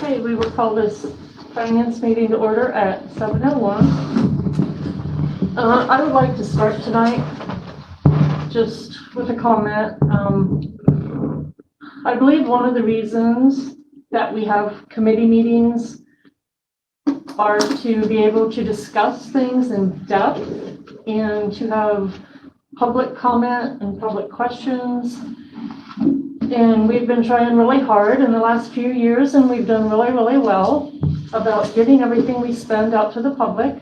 Okay, we will call this finance meeting to order at 7:01. I would like to start tonight just with a comment. I believe one of the reasons that we have committee meetings are to be able to discuss things in depth and to have public comment and public questions. And we've been trying really hard in the last few years, and we've done really, really well about getting everything we spend out to the public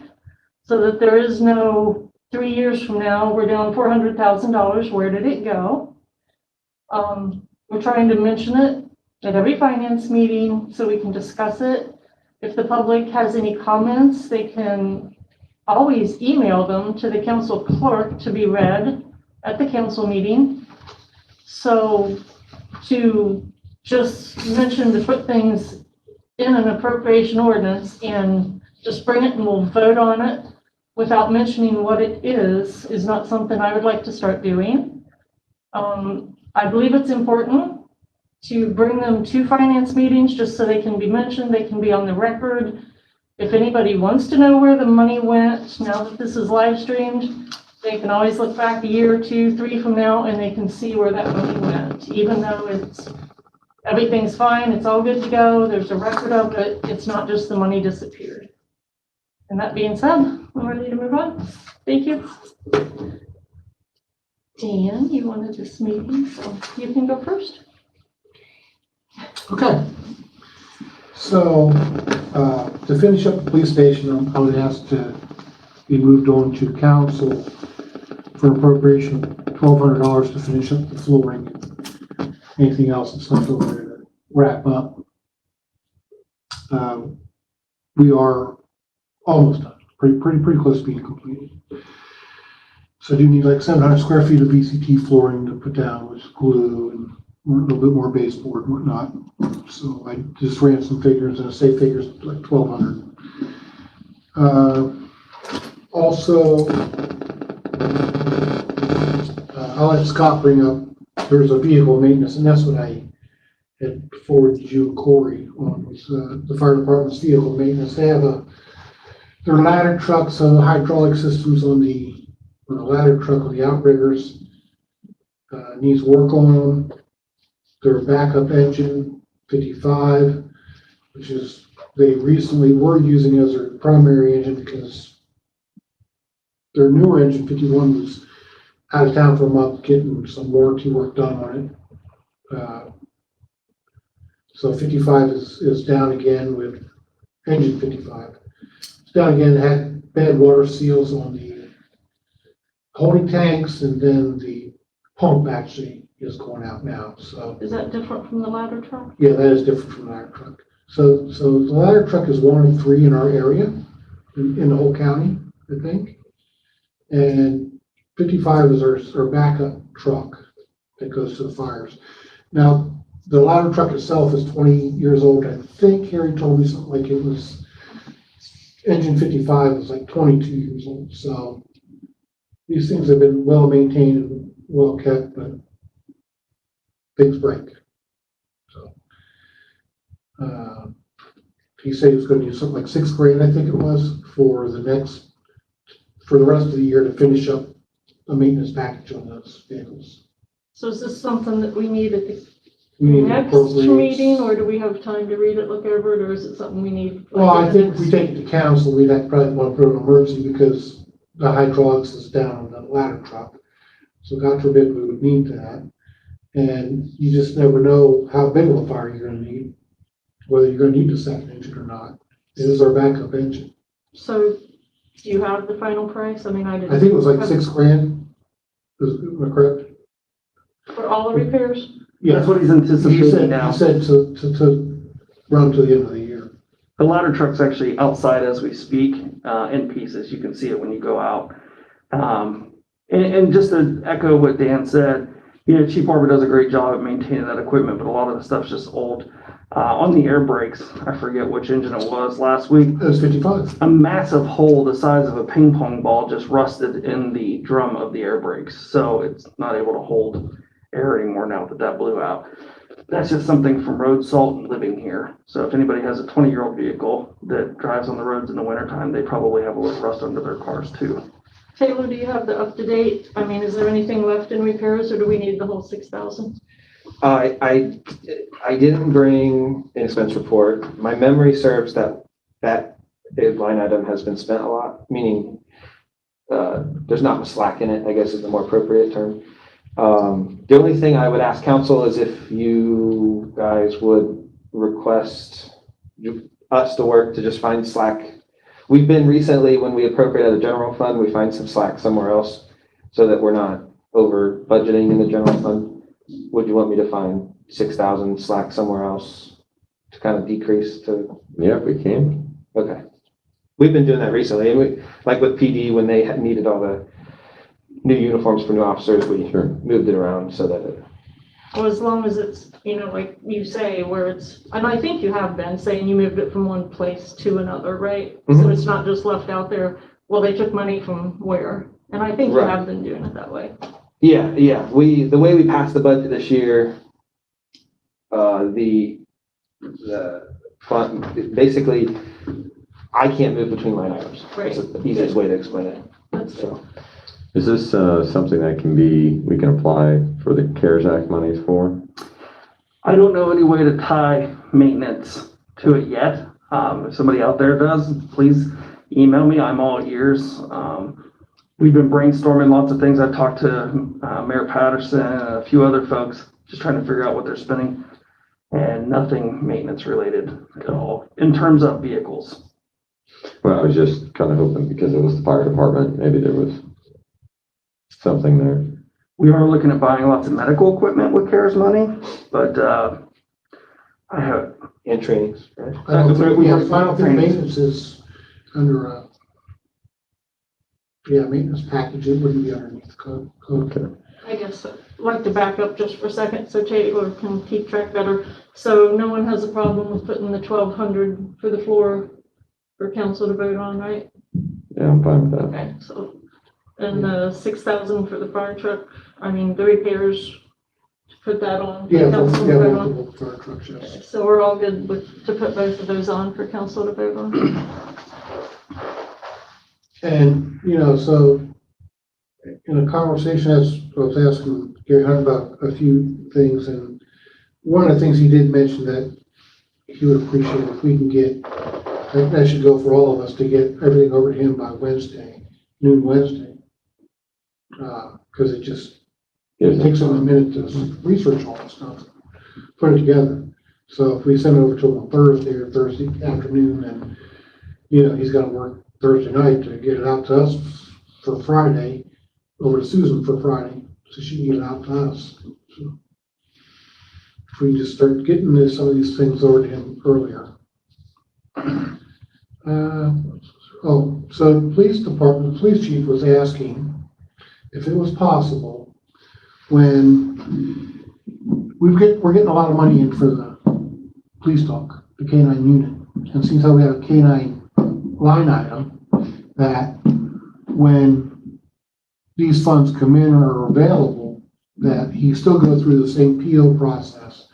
so that there is no 3 years from now, we're down $400,000. Where did it go? We're trying to mention it at every finance meeting so we can discuss it. If the public has any comments, they can always email them to the council clerk to be read at the council meeting. So to just mention to put things in an appropriation ordinance and just bring it and we'll vote on it without mentioning what it is not something I would like to start doing. I believe it's important to bring them to finance meetings just so they can be mentioned, they can be on the record. If anybody wants to know where the money went, now that this is live streamed, they can always look back a year, 2, 3 from now and they can see where that money went. Even though everything's fine, it's all good to go, there's a record of it, it's not just the money disappeared. And that being said, I'm ready to move on. Thank you. Dan, you wanted this meeting, so you can go first. Okay. So to finish up the police station, I was asked to be moved on to council for appropriation of $1,200 to finish up the flooring. Anything else that's left over there to wrap up. We are almost done. Pretty close to being completed. So I do need like 700 square feet of VCT flooring to put down with glue and a little bit more baseboard and whatnot. So I just ran some figures and I say figures like 1,200. Also, I'll let Scott bring up, there's a vehicle maintenance, and that's what I had forwarded you and Corey on, was the fire department's vehicle maintenance. They have their ladder trucks, hydraulic systems on the ladder truck on the outriggers needs work on them. Their backup engine, 55, which is they recently were using as their primary engine because their newer engine, 51, was out of town for a month getting some warranty work done on it. So 55 is down again with engine 55. It's down again, had bad water seals on the holding tanks, and then the pump actually is going out now. So is that different from the ladder truck? Yeah, that is different from the ladder truck. So the ladder truck is 1 of 3 in our area, in the whole county, I think. And 55 is our backup truck that goes to the fires. Now, the ladder truck itself is 20 years old. I think Harry told me something like it was, engine 55 was like 22 years old. So these things have been well maintained and well kept, but things break. So he said he was going to use something like $6,000, I think it was, for the rest of the year to finish up a maintenance package on those vehicles. So is this something that we need at the next meeting, or do we have time to read it, look over it, or is it something we need? Well, I think if we take it to council, we'd probably want to put an emergency because the hydraulics is down on the ladder truck. So God forbid we would need that. And you just never know how big of a fire you're going to need, whether you're going to need the second engine or not. It is our backup engine. So do you have the final price? I mean, I didn't. I think it was like $6,000. Am I correct? For all the repairs? Yeah, that's what he's anticipating now. He said to run to the end of the year. The ladder truck's actually outside as we speak, in pieces. You can see it when you go out. And just to echo what Dan said, Chief Barber does a great job at maintaining that equipment, but a lot of the stuff's just old. On the air brakes, I forget which engine it was last week. It was 55. A massive hole the size of a ping pong ball just rusted in the drum of the air brakes. So it's not able to hold air anymore now that blew out. that's just something from road salt and living here. So if anybody has a 20-year-old vehicle that drives on the roads in the wintertime, they probably have a little rust under their cars too. Taylor, do you have the up-to-date? I mean, is there anything left in repairs or do we need the whole 6,000? I didn't bring an expense report. My memory serves that line item has been spent a lot, meaning there's not much slack in it, I guess is the more appropriate term. The only thing I would ask council is if you guys would request us to work to just find slack. We've been recently, when we appropriate out of the general fund, we find some slack somewhere else so that we're not over budgeting in the general fund. Would you want me to find 6,000 slack somewhere else to kind of decrease to? Yeah, if we can. Okay. We've been doing that recently, and we, like with PD, when they had needed all the new uniforms for new officers, we moved it around so that it. Well, as long as it's, you know, like you say, where it's, and I think you have been saying you moved it from one place to another, right? So it's not just left out there, well, they took money from where? And I think you have been doing it that way. Yeah. The way we passed the budget this year, the fund, basically, I can't move between line items. Right. That's the easiest way to explain it. That's good. So, Is this something that we can apply for the CARES Act monies for? I don't know any way to tie maintenance to it yet. If somebody out there does, please email me. I'm all ears. We've been brainstorming lots of things. I've talked to Mayor Patterson and a few other folks, just trying to figure out what they're spending, and nothing maintenance related at all in terms of vehicles. Well, I was just kind of hoping because it was the fire department, maybe there was something there. We are looking at buying lots of medical equipment with CARES money, but I have. and trainings, right? I don't think Trainings. maintenance is under a, maintenance package, it wouldn't be underneath the code. Okay. I guess I'd like to back up just for a second so Taylor can keep track better. So no one has a problem with putting the 1,200 for the floor for council to vote on, right? Yeah, I'm fine with that. Okay, so, and the 6,000 for the fire truck, I mean, the repairs, to put that on. for council to vote on. Multiple fire trucks, yes. Okay, so we're all good with, to put both of those on for council to vote on? And, so in a conversation, as I was asking Gary Hunt about a few things, and one of the things he did mention that he would appreciate if we can get, that should go for all of us, to get everything over to him by noon Wednesday. Because it takes him a minute to research all that stuff, put it together. So if we send it over to him on Thursday or Thursday afternoon, then, he's got to work Thursday night to get it out to us for Friday, over to Susan for Friday, so she can get it out to us. So if we just start getting some of these things over to him earlier. So the police department, the police chief was asking if it was possible when we're getting a lot of money in for the police dog, the K9 unit. And seems how we have a K9 line item that when these funds come in or are available, that he still go through the same PO process,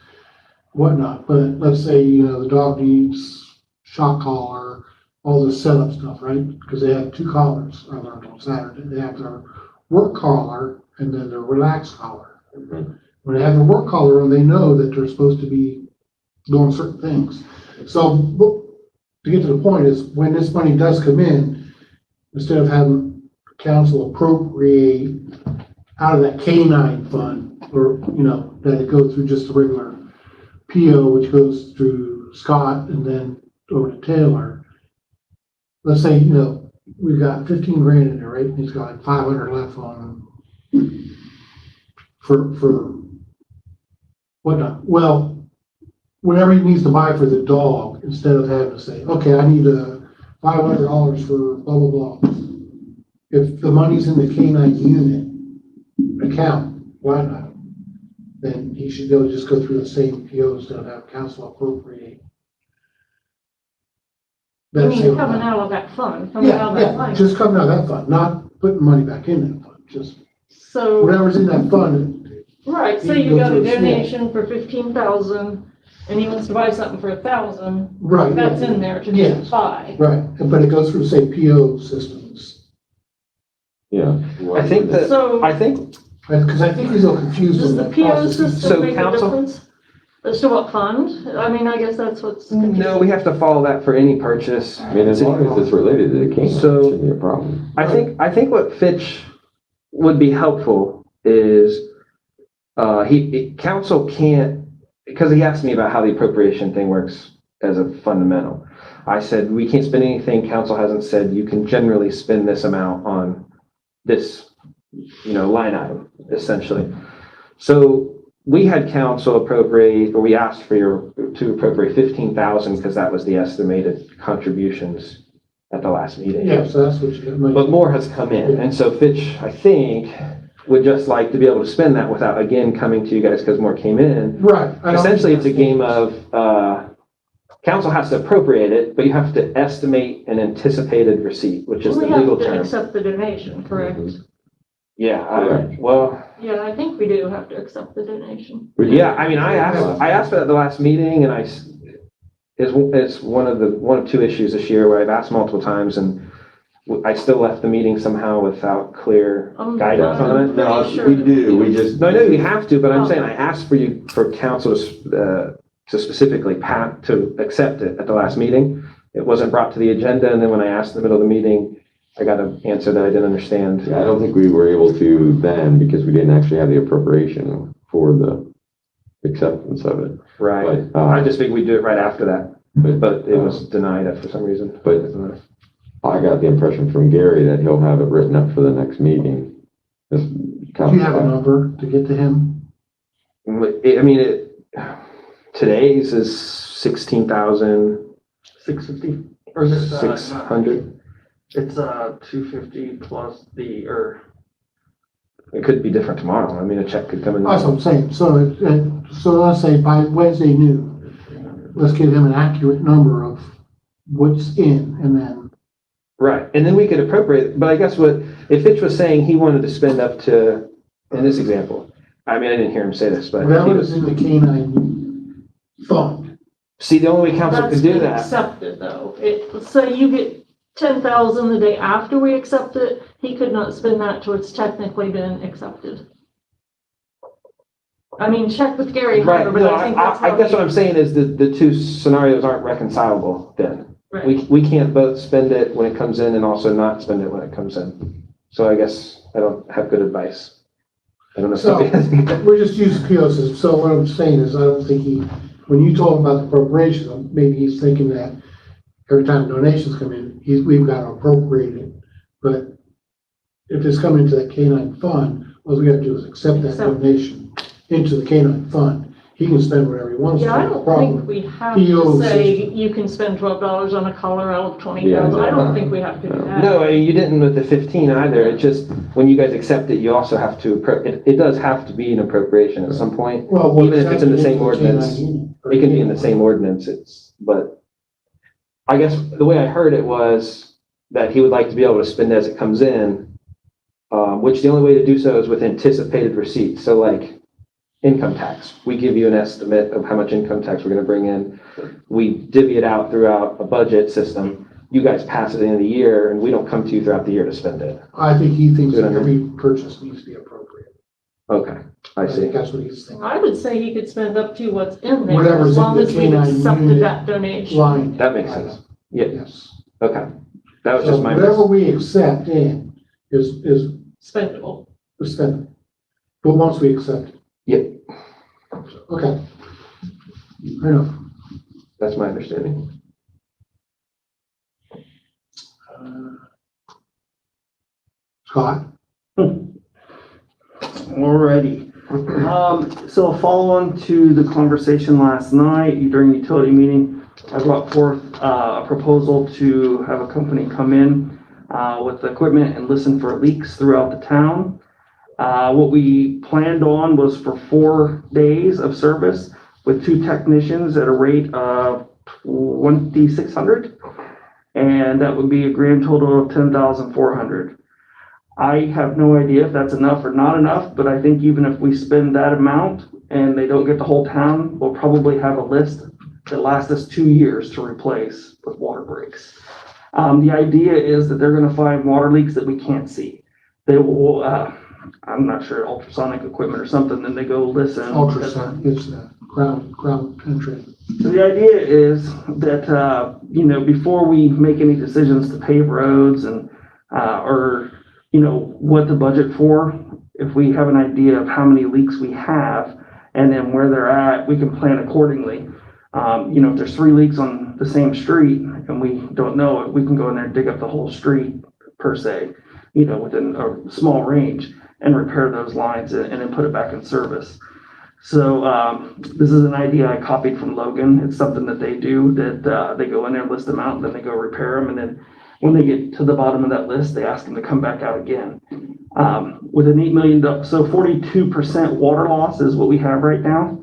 whatnot. But let's say, the dog needs shock collar, all this setup stuff, right? Because they have two collars, I learned on Saturday. They have their work collar and then their relaxed collar. When they have their work collar on, they know that they're supposed to be doing certain things. So to get to the point is, when this money does come in, instead of having council appropriate out of that K9 fund, or, that it goes through just the regular PO, which goes through Scott and then over to Taylor. Let's say, we've got 15 grand in there, right? And he's got like 500 left on for whatnot. Well, whatever he needs to buy for the dog, instead of having to say, okay, I need $500 for blah, blah, blah. If the money's in the K9 unit account, why not? Then he should be able to just go through the same POs instead of have council appropriate. You that mean same coming amount. out of that fund, coming out of that line? Just coming out of that fund, not putting money back in that fund, just So, whatever's in that fund, Right, He say can you go got a through the scale. donation for 15,000 and he wants to buy something for 1,000, Right. that's in there to Yes. buy. Right, but it goes through, say, PO systems. Yeah. I think that, So- I think, Because I think he's a little confused Does with the that PO process. So system make a council- difference? As to what fund? I mean, I guess that's what's confusing. no, we have to follow that for any purchase. I mean, as long as it's related to the canine, it So- shouldn't be a problem. I think what Fitch would be helpful is, council can't, because he asked me about how the appropriation thing works as a fundamental. I said, we can't spend anything, council hasn't said you can generally spend this amount on this, line item, essentially. So we had council appropriate, or we asked to appropriate 15,000 because that was the estimated contributions at the last meeting. Yeah, so that's what you. But more has come in, and so Fitch, I think, would just like to be able to spend that without, again, coming to you guys because more came in. Right. I don't Essentially, think it's a game of, council has to appropriate it, but you have to estimate an anticipated receipt, which is the We have legal to term. accept the donation, correct? Yeah, Correct. well, Yeah, I think we do have to accept the donation. yeah, I mean, I asked for that at the last meeting, and it's one of two issues this year where I've asked multiple times, and I still left the meeting somehow without clear guidance on it. No, Pretty sure we that- do, we just. No, I know you have to, but I'm Oh. saying I asked for council to specifically to accept it at the last meeting. It wasn't brought to the agenda, and then when I asked in the middle of the meeting, I got an answer that I didn't understand. Yeah, I don't think we were able to then because we didn't actually have the appropriation for the acceptance of it. Right. But, I just figured we'd do it right after that, but it was denied for some reason. But I got the impression from Gary that he'll have it written up for the next meeting. This Do you have a number to get to him? I mean, today's is 16,600. 650, or is it, it's 250 plus It could be different tomorrow. I mean, a check could come in. That's what I'm saying. So let's say by Wednesday noon, let's give him an accurate number of what's in and then. Right, and then we could appropriate, but I guess if Fitch was saying he wanted to spend up to, in this example, I mean, I didn't hear him say this, but he Whatever is was, in the canine fund. see, the only way council That's could do been that. accepted though. Say you get 10,000 the day after we accept it, he could not spend that till it's technically been accepted. I mean, check with Gary Right, Hunter, but no, I think that's how I guess he- what I'm saying is the two scenarios aren't reconcilable then. Right. We can't both spend it when it comes in and also not spend it when it comes in. So I guess I don't have good advice. I don't know. if So- somebody has- We're just using PO system. So what I'm saying is I don't think when you told him about the appropriation, maybe he's thinking that every time donations come in, we've got to appropriate it. But if it's coming into that canine fund, all we got to do is accept that Accept. donation into the canine fund. He can spend whatever he wants to. Yeah, I no don't problem. think we have PO to say system. you can spend $12 on a collar out of 20,000. Yeah, I don't no. think we have to do that. No, I mean, you didn't with the 15 either. It just, when you guys accept it, you also have to, it does have to be an appropriation at some point. Well, we'll Even if it's in the accept it same into ordinance, canine unit, or It can be in the canine same ordinance, but I guess the way I heard it was that he would like to be able to spend as it comes in, which the only way to do so is with anticipated receipts. So like income tax, we give you an estimate of how much income tax we're gonna bring in. We divvy it out throughout a budget system. You guys pass it at the end of the year and we don't come to you throughout the year to spend it. I think he thinks Good that idea. every purchase needs to be appropriate. Okay, I think see. that's what he's thinking. I would say he could spend up to what's in there, Whatever's as in long the as we've canine accepted unit that donation. Line. That makes sense. Yeah, Yes. okay. That was So just my. whatever we accept in is Spendable. spent. But once we accept it. Yep, Okay. Fair enough. that's my understanding. Scott? Alrighty. So a follow-on to the conversation last night during the utility meeting, I brought forth a proposal to have a company come in with equipment and listen for leaks throughout the town. What we planned on was for 4 days of service with 2 technicians at a rate of $2,600. And that would be a grand total of $10,400. I have no idea if that's enough or not enough, but I think even if we spend that amount and they don't get the whole town, we'll probably have a list that lasts us 2 years to replace with water breaks. The idea is that they're gonna find water leaks that we can't see. They will, I'm not sure, ultrasonic equipment or something, then they go listen. Ultrasound is the ground penetrating. So the idea is that, before we make any decisions to pave roads and, or, what to budget for, if we have an idea of how many leaks we have and then where they're at, we can plan accordingly. If there's 3 leaks on the same street and we don't know it, we can go in there and dig up the whole street per se, within a small range and repair those lines and then put it back in service. So this is an idea I copied from Logan. It's something that they do, that they go in there, list them out, and then they go repair them. And then when they get to the bottom of that list, they ask them to come back out again. With an $8 million, so 42% water loss is what we have right now.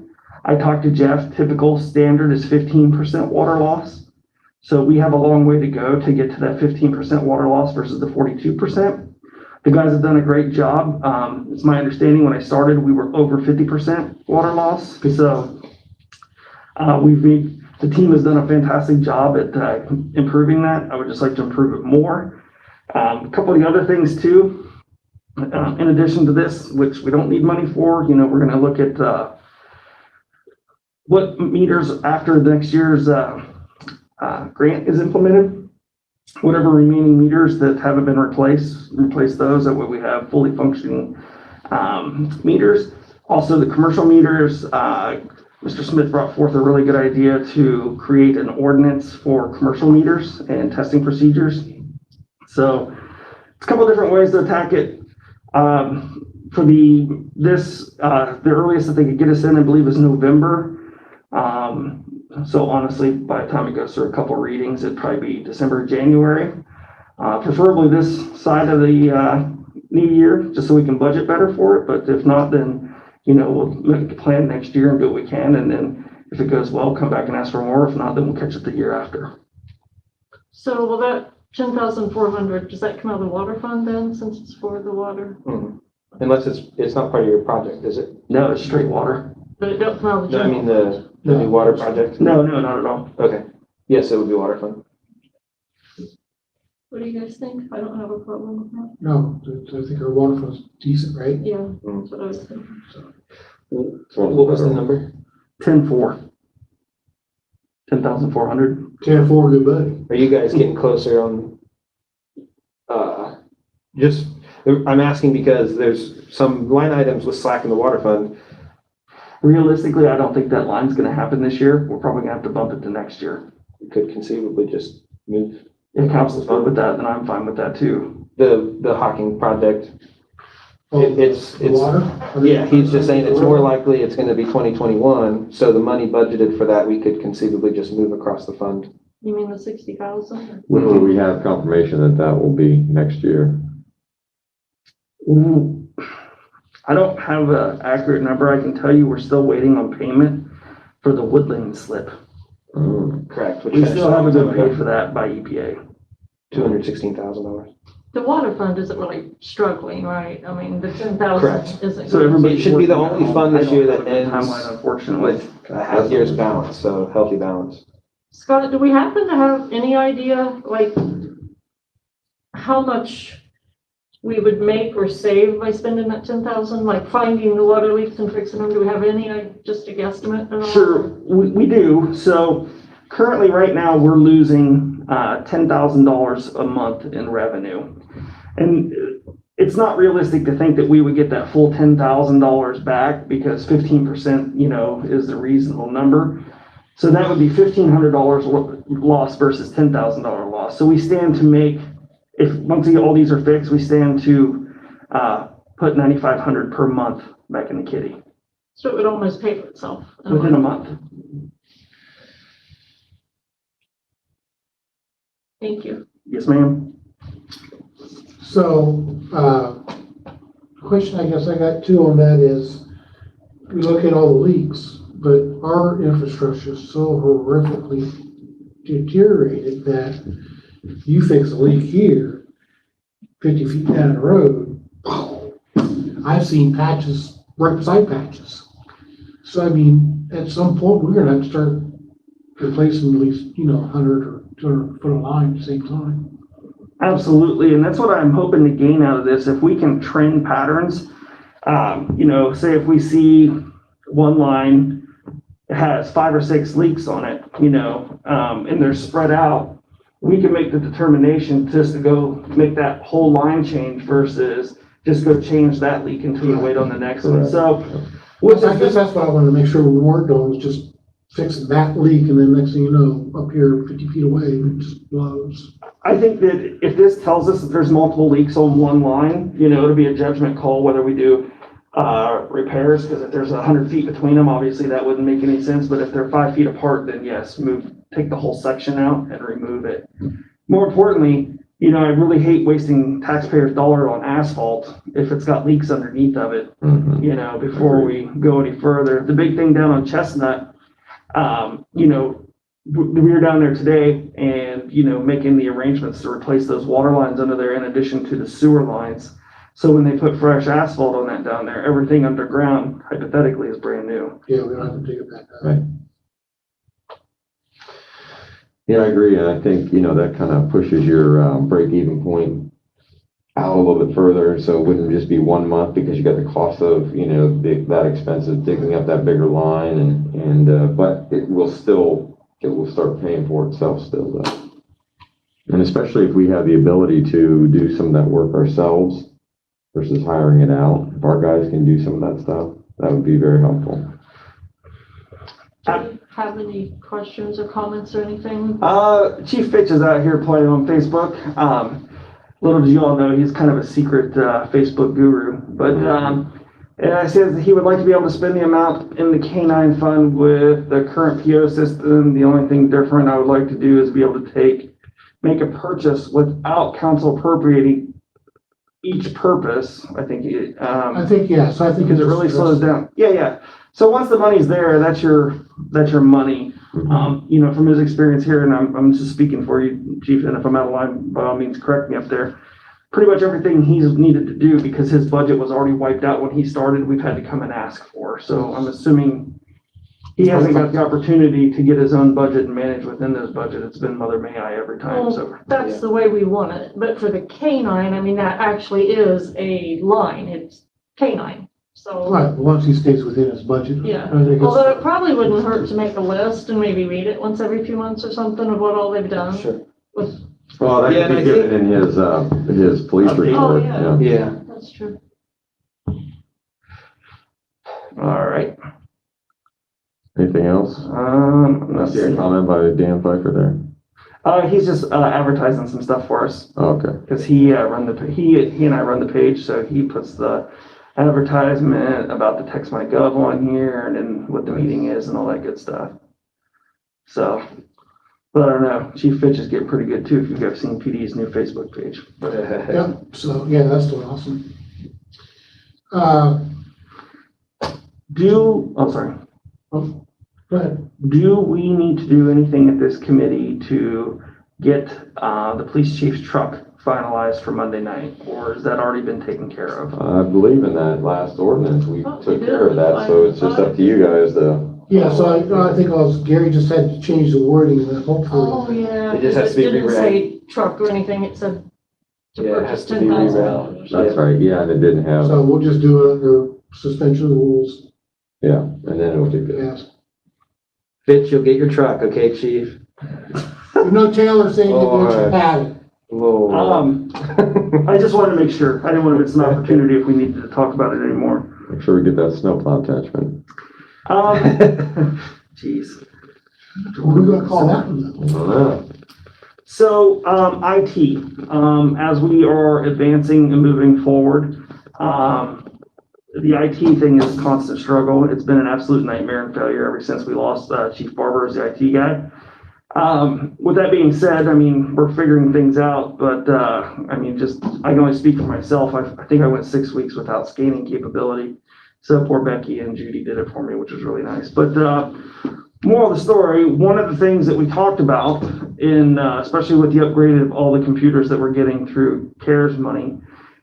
I talked to Jeff, typical standard is 15% water loss. So we have a long way to go to get to that 15% water loss versus the 42%. The guys have done a great job. It's my understanding when I started, we were over 50% water loss. So the team has done a fantastic job at improving that. I would just like to improve it more. A couple of the other things too, in addition to this, which we don't need money for, we're going to look at what meters after next year's grant is implemented. Whatever remaining meters that haven't been replace those. That way we have fully functioning meters. Also the commercial meters, Mr. Smith brought forth a really good idea to create an ordinance for commercial meters and testing procedures. So it's a couple different ways to attack it. For the earliest that they could get us in, I believe, is November. So honestly, by the time it goes through a couple readings, it'd probably be December, January. Preferably this side of the new year, just so we can budget better for it. But if not, then, we'll make a plan next year and do what we can. And then if it goes well, come back and ask for more. If not, then we'll catch it the year after. So will that 10,400, does that come out of the water fund then, since it's for the water? Mhm. Unless it's not part of your project, is it? No, it's straight water. But it don't come out of the No, I general? mean the new water project? No, not at all. Okay. Yes, it would be water fund. What do you guys think? I don't have a problem with that. No, I think our water fund's decent, right? Yeah, that's what I was thinking. What was the number? 10,400. 10,400. 10-4, good buddy. Are you guys getting closer on, I'm asking because there's some line items with slack in the water fund. Realistically, I don't think that line's going to happen this year. We're probably going to have to bump it to next year. We could conceivably just move If council's fine with that, then I'm fine with that too. the Hawking project. Oh, It's the water? Yeah, he's just saying it's more likely it's gonna be 2021, so the money budgeted for that, we could conceivably just move across the fund. You mean the 60,000? When will we have confirmation that that will be next year? Ooh, I don't have an accurate number. I can tell you we're still waiting on payment for the woodland slip. Correct. We still haven't been paid for that by EPA. $216,000. The water fund isn't really struggling, right? I mean, the 10,000 Correct. isn't. So good. everybody It should be the only fund this year that I don't know the ends timeline, unfortunately. with a half year's balance, so healthy balance. Scott, do we happen to have any idea, like, how much we would make or save by spending that 10,000, like finding the water leaks and fixing them? Do we have any, just a guesstimate at all? Sure, we do. So currently, right now, we're losing $10,000 a month in revenue. And it's not realistic to think that we would get that full $10,000 back, because 15%, is the reasonable number. So that would be $1,500 loss versus $10,000 loss. So we stand to make, if once all these are fixed, we stand to put $9,500 per month back in the kitty So it would almost pay for itself. within a month. Thank you. Yes, ma'am. So, question I guess I got too on that is, we look at all the leaks, but our infrastructure is so horrifically deteriorated that you fix a leak here, 50 feet down the road, I've seen patches right beside patches. So I mean, at some point, we're gonna have to start replacing at least, 100 or 200 foot of line at the same time. Absolutely, and that's what I'm hoping to gain out of this. If we can trend patterns, say if we see one line has 5 or 6 leaks on it, and they're spread out, we can make the determination just to go make that whole line change versus just go change that leak until you wait on the next one. Correct. So, I guess that's what I wanted to make sure we weren't doing, was just fixing that leak, and then next thing you know, up here 50 feet away, it just blows. I think that if this tells us that there's multiple leaks on one line, it'll be a judgment call whether we do repairs, because if there's 100 feet between them, obviously that wouldn't make any sense. But if they're 5 feet apart, then yes, take the whole section out and remove it. More importantly, I really hate wasting taxpayers' dollar on asphalt if it's got leaks underneath of it, Mhm. before we go any further. The big thing down on Chestnut, we were down there today and, making the arrangements to replace those water lines under there in addition to the sewer lines. So when they put fresh asphalt on that down there, everything underground hypothetically is brand new. Yeah, we don't have to dig it back up. Right. Yeah, I agree, and I think, that kind of pushes your break-even point out a little bit further, so it wouldn't just be 1 month, because you got the cost of, that expensive digging up that bigger line, but it will start paying for itself still, though. And especially if we have the ability to do some of that work ourselves versus hiring it out, if our guys can do some of that stuff, that would be very helpful. Do you have any questions or comments or anything? Chief Fitch is out here playing on Facebook. Little do you all know, he's kind of a secret Facebook guru. But and I said he would like to be able to spend the amount in the K-9 fund with the current PO system. The only thing different I would like to do is be able to make a purchase without council appropriating each purpose. I think Yes, I think. because it really slows down. Yeah. So once the money's there, that's your money. From his experience here, and I'm just speaking for you, Chief, and if I'm out of line, by all means, correct me up there. Pretty much everything he's needed to do, because his budget was already wiped out when he started, we've had to come and ask for. So I'm assuming he hasn't got the opportunity to get his own budget and manage within this budget. It's been Mother May I every time, so. That's the way we want it, but for the K-9, that actually is a line, it's K-9, so. Right, but once he stays within his budget. Yeah. I think Although it's- it probably wouldn't hurt to make a list and maybe read it once every few months or something of what all they've done. Sure. Well, that Yeah, could and be I given in his police Update. report. Oh, yeah. Yeah. That's true. All right. Anything else? I I see a comment by Dan Pfeiffer there. He's just advertising some stuff for us. Oh, okay. Because he and I run the page, so he puts the advertisement about the Text My Gov on here, and then what the meeting is and all that good stuff. So, but I don't know. Chief Fitch is getting pretty good too. If you've ever seen PD's new Facebook page. Yeah, so, yeah, that's still awesome. Sorry. Go ahead. Do we need to do anything at this committee to get the police chief's truck finalized for Monday night, or has that already been taken care of? I believe in that last ordinance, we Oh, took we care of did. that, so it's just up to you guys to. Yeah, so I think Gary just had to change the wording, and then hopefully. Oh, yeah. It just has to be It didn't reread. say truck or anything, it said to Yeah, it purchase has to be $10,000. That's right, yeah, and it didn't have, So we'll just do it under suspension of the rules. yeah, and then it'll be good. Yes. Fitch, you'll get your truck, okay, chief? There's no Taylor saying you All get your right. padded. Whoa. I just wanted to make sure. I didn't want to miss an opportunity if we needed to talk about it anymore. Make sure we get that snowplow attachment. Jeez. What are we gonna call that one? I don't know. So, IT, as we are advancing and moving forward, the IT thing is a constant struggle. It's been an absolute nightmare and failure ever since we lost Chief Barber as the IT guy. With that being said, we're figuring things out, but I can only speak for myself. I think I went 6 weeks without scanning capability. So poor Becky and Judy did it for me, which was really nice. But moral of the story, one of the things that we talked about especially with the upgrade of all the computers that we're getting through CARES money,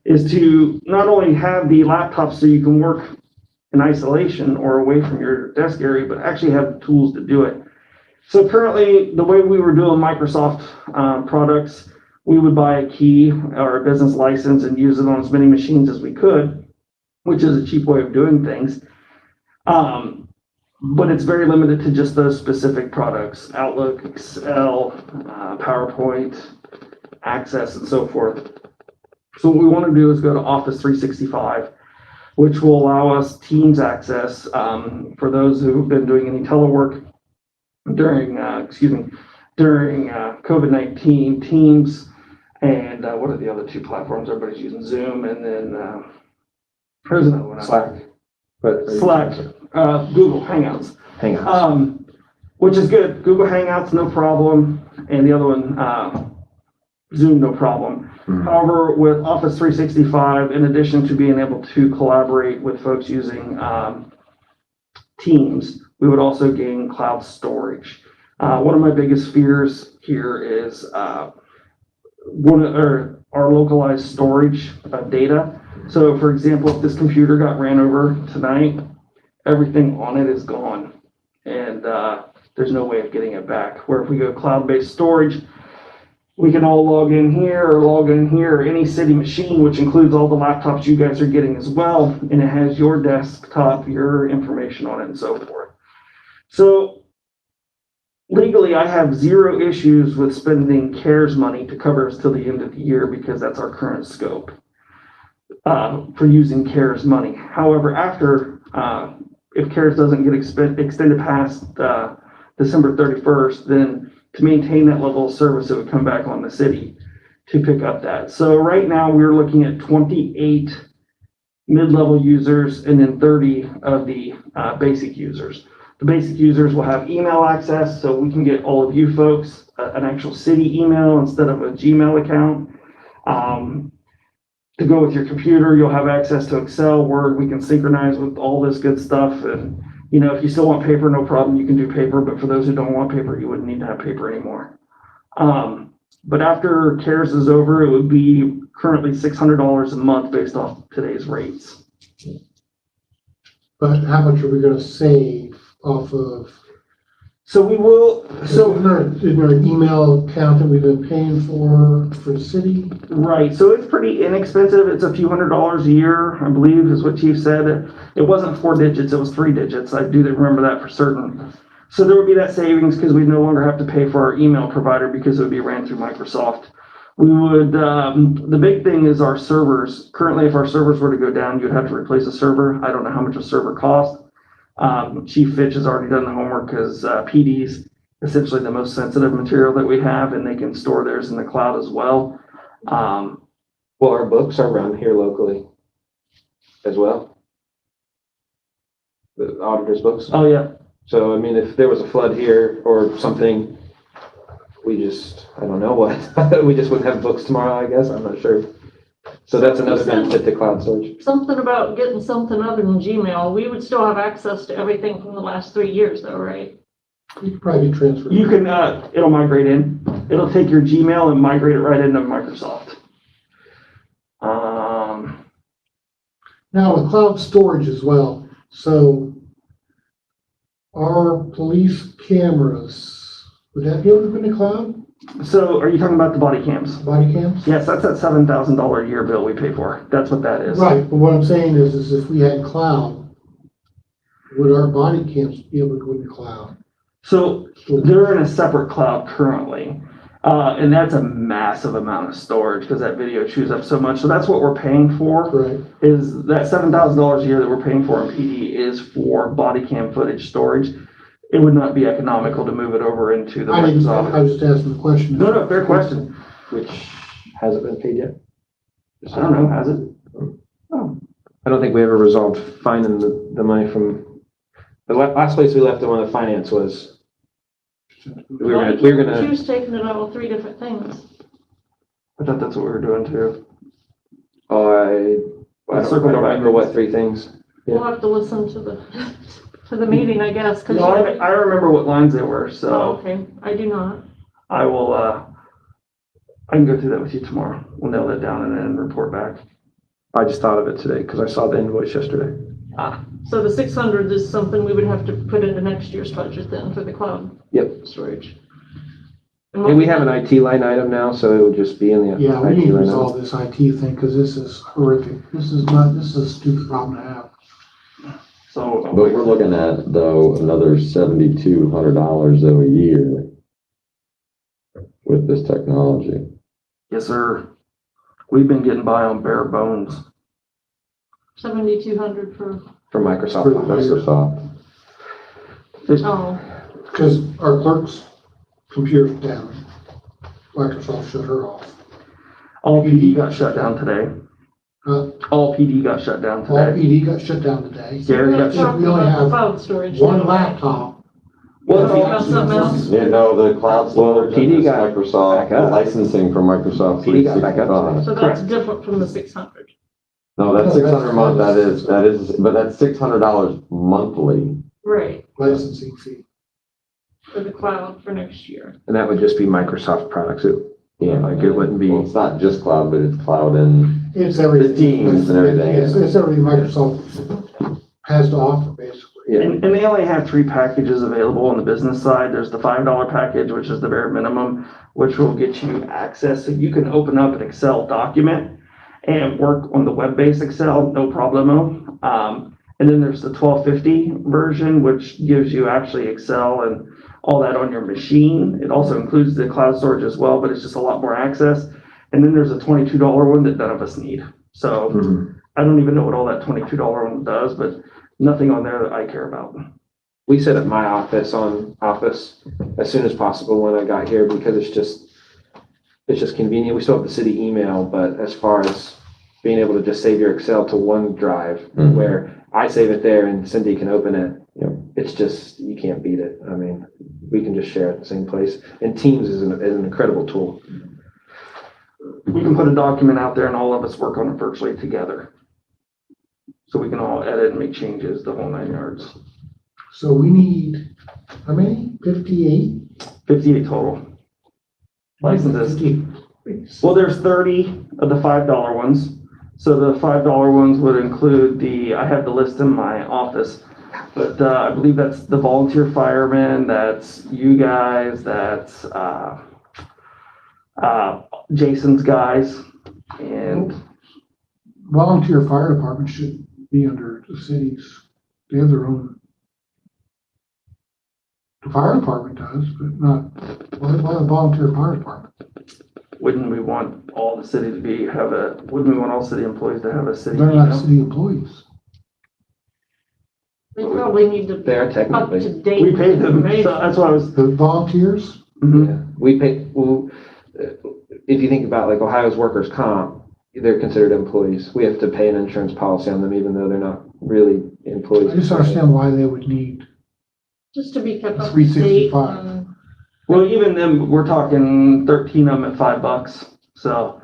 is to not only have the laptops so you can work in isolation or away from your desk area, but actually have the tools to do it. So currently, the way we were doing Microsoft products, we would buy a key or a business license and use it on as many machines as we could, which is a cheap way of doing things. But it's very limited to just those specific products: Outlook, Excel, PowerPoint, Access, and so forth. So what we want to do is go to Office 365, which will allow us Teams access for those who've been doing any telework during COVID-19. Teams, and what are the other two platforms everybody's using? Zoom, and then there's another one. Slack. Slack, Google Hangouts. Which is good. Google Hangouts, no problem. And the other one, Zoom, no problem. However, with Office 365, in addition to being able to collaborate with folks using Teams, we would also gain cloud storage. One of my biggest fears here is our localized storage of data. So for example, if this computer got ran over tonight, everything on it is gone, and there's no way of getting it back. Where if we go cloud-based storage, we can all log in here or any city machine, which includes all the laptops you guys are getting as well, and it has your desktop, your information on it, and so forth. So legally, I have zero issues with spending CARES money to cover us till the end of the year, because that's our current scope for using CARES money. However, after, if CARES doesn't get extended past December 31st, then to maintain that level of service, it would come back on the city to pick up that. So right now, we're looking at 28 mid-level users and then 30 of the basic users. The basic users will have email access, so we can get all of you folks an actual city email instead of a Gmail account. To go with your computer, you'll have access to Excel, Word. We can synchronize with all this good stuff. And, you know, if you still want paper, no problem, you can do paper. But for those who don't want paper, you wouldn't need to have paper anymore. But after CARES is over, it would be currently $600 a month based off today's rates. But how much are we gonna save off of? So we will, In our email account that we've been paying for the city? right, so it's pretty inexpensive. It's a few $100s a year, I believe is what Chief said. It wasn't 4 digits, it was 3 digits. I do remember that for certain. So there would be that savings because we no longer have to pay for our email provider because it would be ran through Microsoft. We would, the big thing is our servers. Currently, if our servers were to go down, you'd have to replace a server. I don't know how much a server costs. Chief Fitch has already done the homework because PD's essentially the most sensitive material that we have, and they can store theirs in the cloud as well. Well, our books are run here locally as well. The auditor's books. Oh, yeah. So, I mean, if there was a flood here or something, I don't know what, we just wouldn't have books tomorrow, I guess. I'm not sure. So that's another benefit to cloud storage. Something about getting something other than Gmail. We would still have access to everything from the last 3 years though, right? You could probably transfer. You can, it'll migrate in. It'll take your Gmail and migrate it right into Microsoft. Now with cloud storage as well, so our police cameras, would that be able to go in the cloud? So are you talking about the body cams? Body cams? Yes, that's that $7,000 a year bill we pay for. That's what that is. Right, but what I'm saying is if we had cloud, would our body cams be able to go in the cloud? So they're in a separate cloud currently. And that's a massive amount of storage because that video chews up so much. So that's what we're paying for. Right. Is that $7,000 a year that we're paying for in PD is for body cam footage storage. It would not be economical to move it over into the I Microsoft. was just asking the question. No, fair question. Which hasn't been paid yet. I don't know, has it? I don't think we ever resolved finding the money from, the last place we left the one of finance was, we were gonna. She was taking it all 3 different things. I thought that's what we were doing too. I Let's don't circle back. remember what 3 things. Yeah. We'll have to listen to the meeting, I guess. 'Cause No, I remember what lines they were, Oh, so okay, I do not. I will, I can go through that with you tomorrow. We'll nail that down and then report back. I just thought of it today because I saw the invoice yesterday. So the 600 is something we would have to put into next year's budget then for the cloud Yep. storage. And we have an IT line item now, so it would just be in the Yeah, we IT need to line resolve item. this IT thing, because this is horrific. This is a stupid problem to have. So. But we're looking at, though, another $7,200 though a year with this technology. Yes, sir. We've been getting by on bare bones. 7,200 for, For Microsoft. For the Office. Microsoft. oh, Because our clerk's computer's down. Microsoft shut her off. All PD got shut down today. All PD got shut down All today. PD got shut down today. Gary got Let's shut. talk We only about the have cloud storage. One then. laptop. Well, Talk about something else? Yeah, no, the cloud storage, PD is got Microsoft, back the up. licensing for Microsoft PD got back up 365. So that's different from the 600. No, that's 600 a month, that is, but that's $600 monthly. Right, Licensing fee. for the cloud for next year. And that would just be Microsoft products. Yeah, Like it wouldn't be. Well, it's not just cloud, but it's cloud and It's everything. The Teams and everything. It's everything Microsoft has to offer, basically. Yeah. And they only have 3 packages available on the business side. There's the $5 package, which is the bare minimum, which will get you access. So you can open up an Excel document and work on the web-based Excel, no problemo. And then there's the 1250 version, which gives you actually Excel and all that on your machine. It also includes the cloud storage as well, but it's just a lot more access. And then there's a $22 one that none of us need. So I don't even know what all that $22 one does, but nothing on there that I care about. We set up my office on Office as soon as possible when I got here because it's just convenient. We still have the city email, but as far as being able to just save your Excel to OneDrive where I save it there and Cindy can open it, it's just, you can't beat it. I mean, we can just share at the same place. And Teams is an incredible tool. We can put a document out there and all of us work on it virtually together. So we can all edit and make changes, the whole 9 yards. So we need, how many? 58? 58 total licenses. 58. Well, there's 30 of the $5 ones. So the $5 ones would include I have the list in my office, but I believe that's the volunteer firemen, that's you guys, that's Jason's guys, and Volunteer fire department should be under the cities. They have their own. The fire department does, but not, why the volunteer fire department? wouldn't we want all the city to wouldn't we want all city employees to have a city They're not email? city employees. They probably need to They are be up technically. to date. We paid them, so information. that's why I was, The volunteers, mhm. Yeah. We pay, well, if you think about like Ohio's workers' comp, they're considered employees. We have to pay an insurance policy on them even though they're not really employees. I just understand why they would need, Just to be kept up to date. 365. on- Well, even then, we're talking 13 of them at $5. So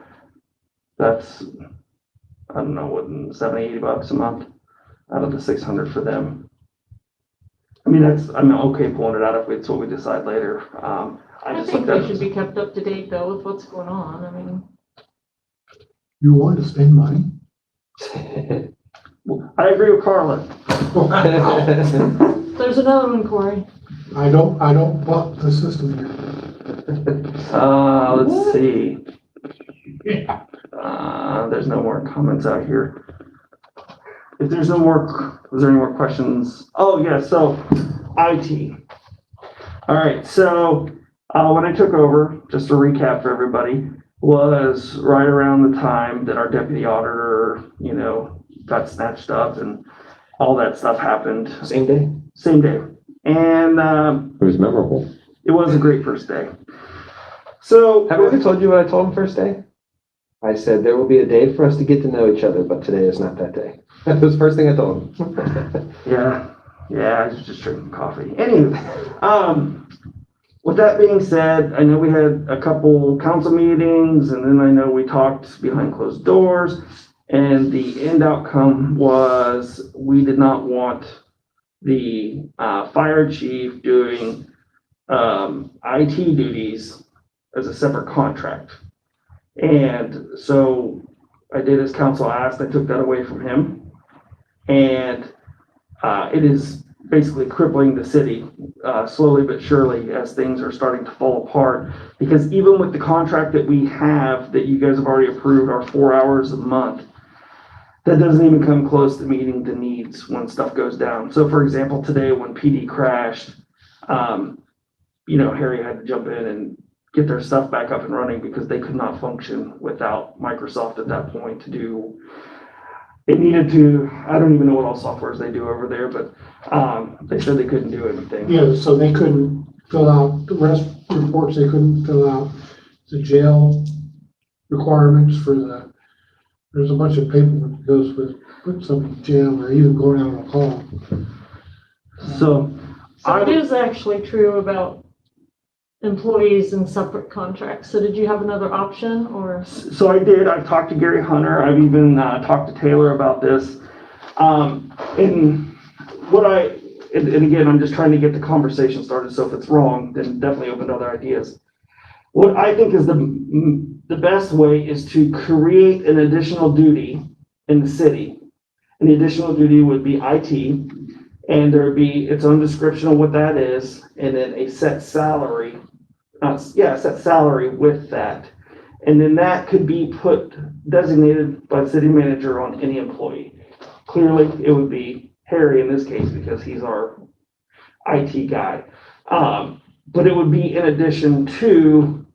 that's, I don't know, what, $70-80 a month out of the 600 for them. I mean, I'm okay pulling it out if it's what we decide later. I I just think looked we at should be kept up to date though with what's going on. I mean, you want to spend money? I agree with Carla. there's another one, Corey. I don't buck the system here. Let's see. There's no more comments out here. If there's no more, was there any more questions? Oh, yeah, so IT. All right, so when I took over, just to recap for everybody, was right around the time that our deputy auditor, got snatched up and all that stuff happened. Same day? Same day. And It was memorable. it was a great first day. So, Have I ever told you what I told him first day? I said, there will be a day for us to get to know each other, but today is not that day. That was the first thing I told him. yeah, I was just drinking coffee. Anyway, with that being said, I know we had a couple council meetings, and then I know we talked behind closed doors, and the end outcome was we did not want the fire chief doing IT duties as a separate contract. And so I did as council asked. I took that away from him. And it is basically crippling the city slowly but surely as things are starting to fall apart. Because even with the contract that we have that you guys have already approved, our 4 hours a month, that doesn't even come close to meeting the needs when stuff goes down. So for example, today when PD crashed, Harry had to jump in and get their stuff back up and running because they could not function without Microsoft at that point to do. It needed to, I don't even know what all softwares they do over there, but they said they couldn't do anything. Yeah, so they couldn't fill out the rest reports, they couldn't fill out the jail requirements there's a bunch of paperwork that goes with putting somebody in jail or even going out on a call. So it is actually true about employees and separate contracts. So did you have another option or? So I did. I've talked to Gary Hunter. I've even talked to Taylor about this. And again, I'm just trying to get the conversation started. So if it's wrong, then definitely open to other ideas. What I think is the best way is to create an additional duty in the city. And the additional duty would be IT. And there would be its own description of what that is, and then a set salary. Set salary with that. And then that could be designated by the city manager on any employee. Clearly, it would be Harry in this case because he's our IT guy. But it would be in addition to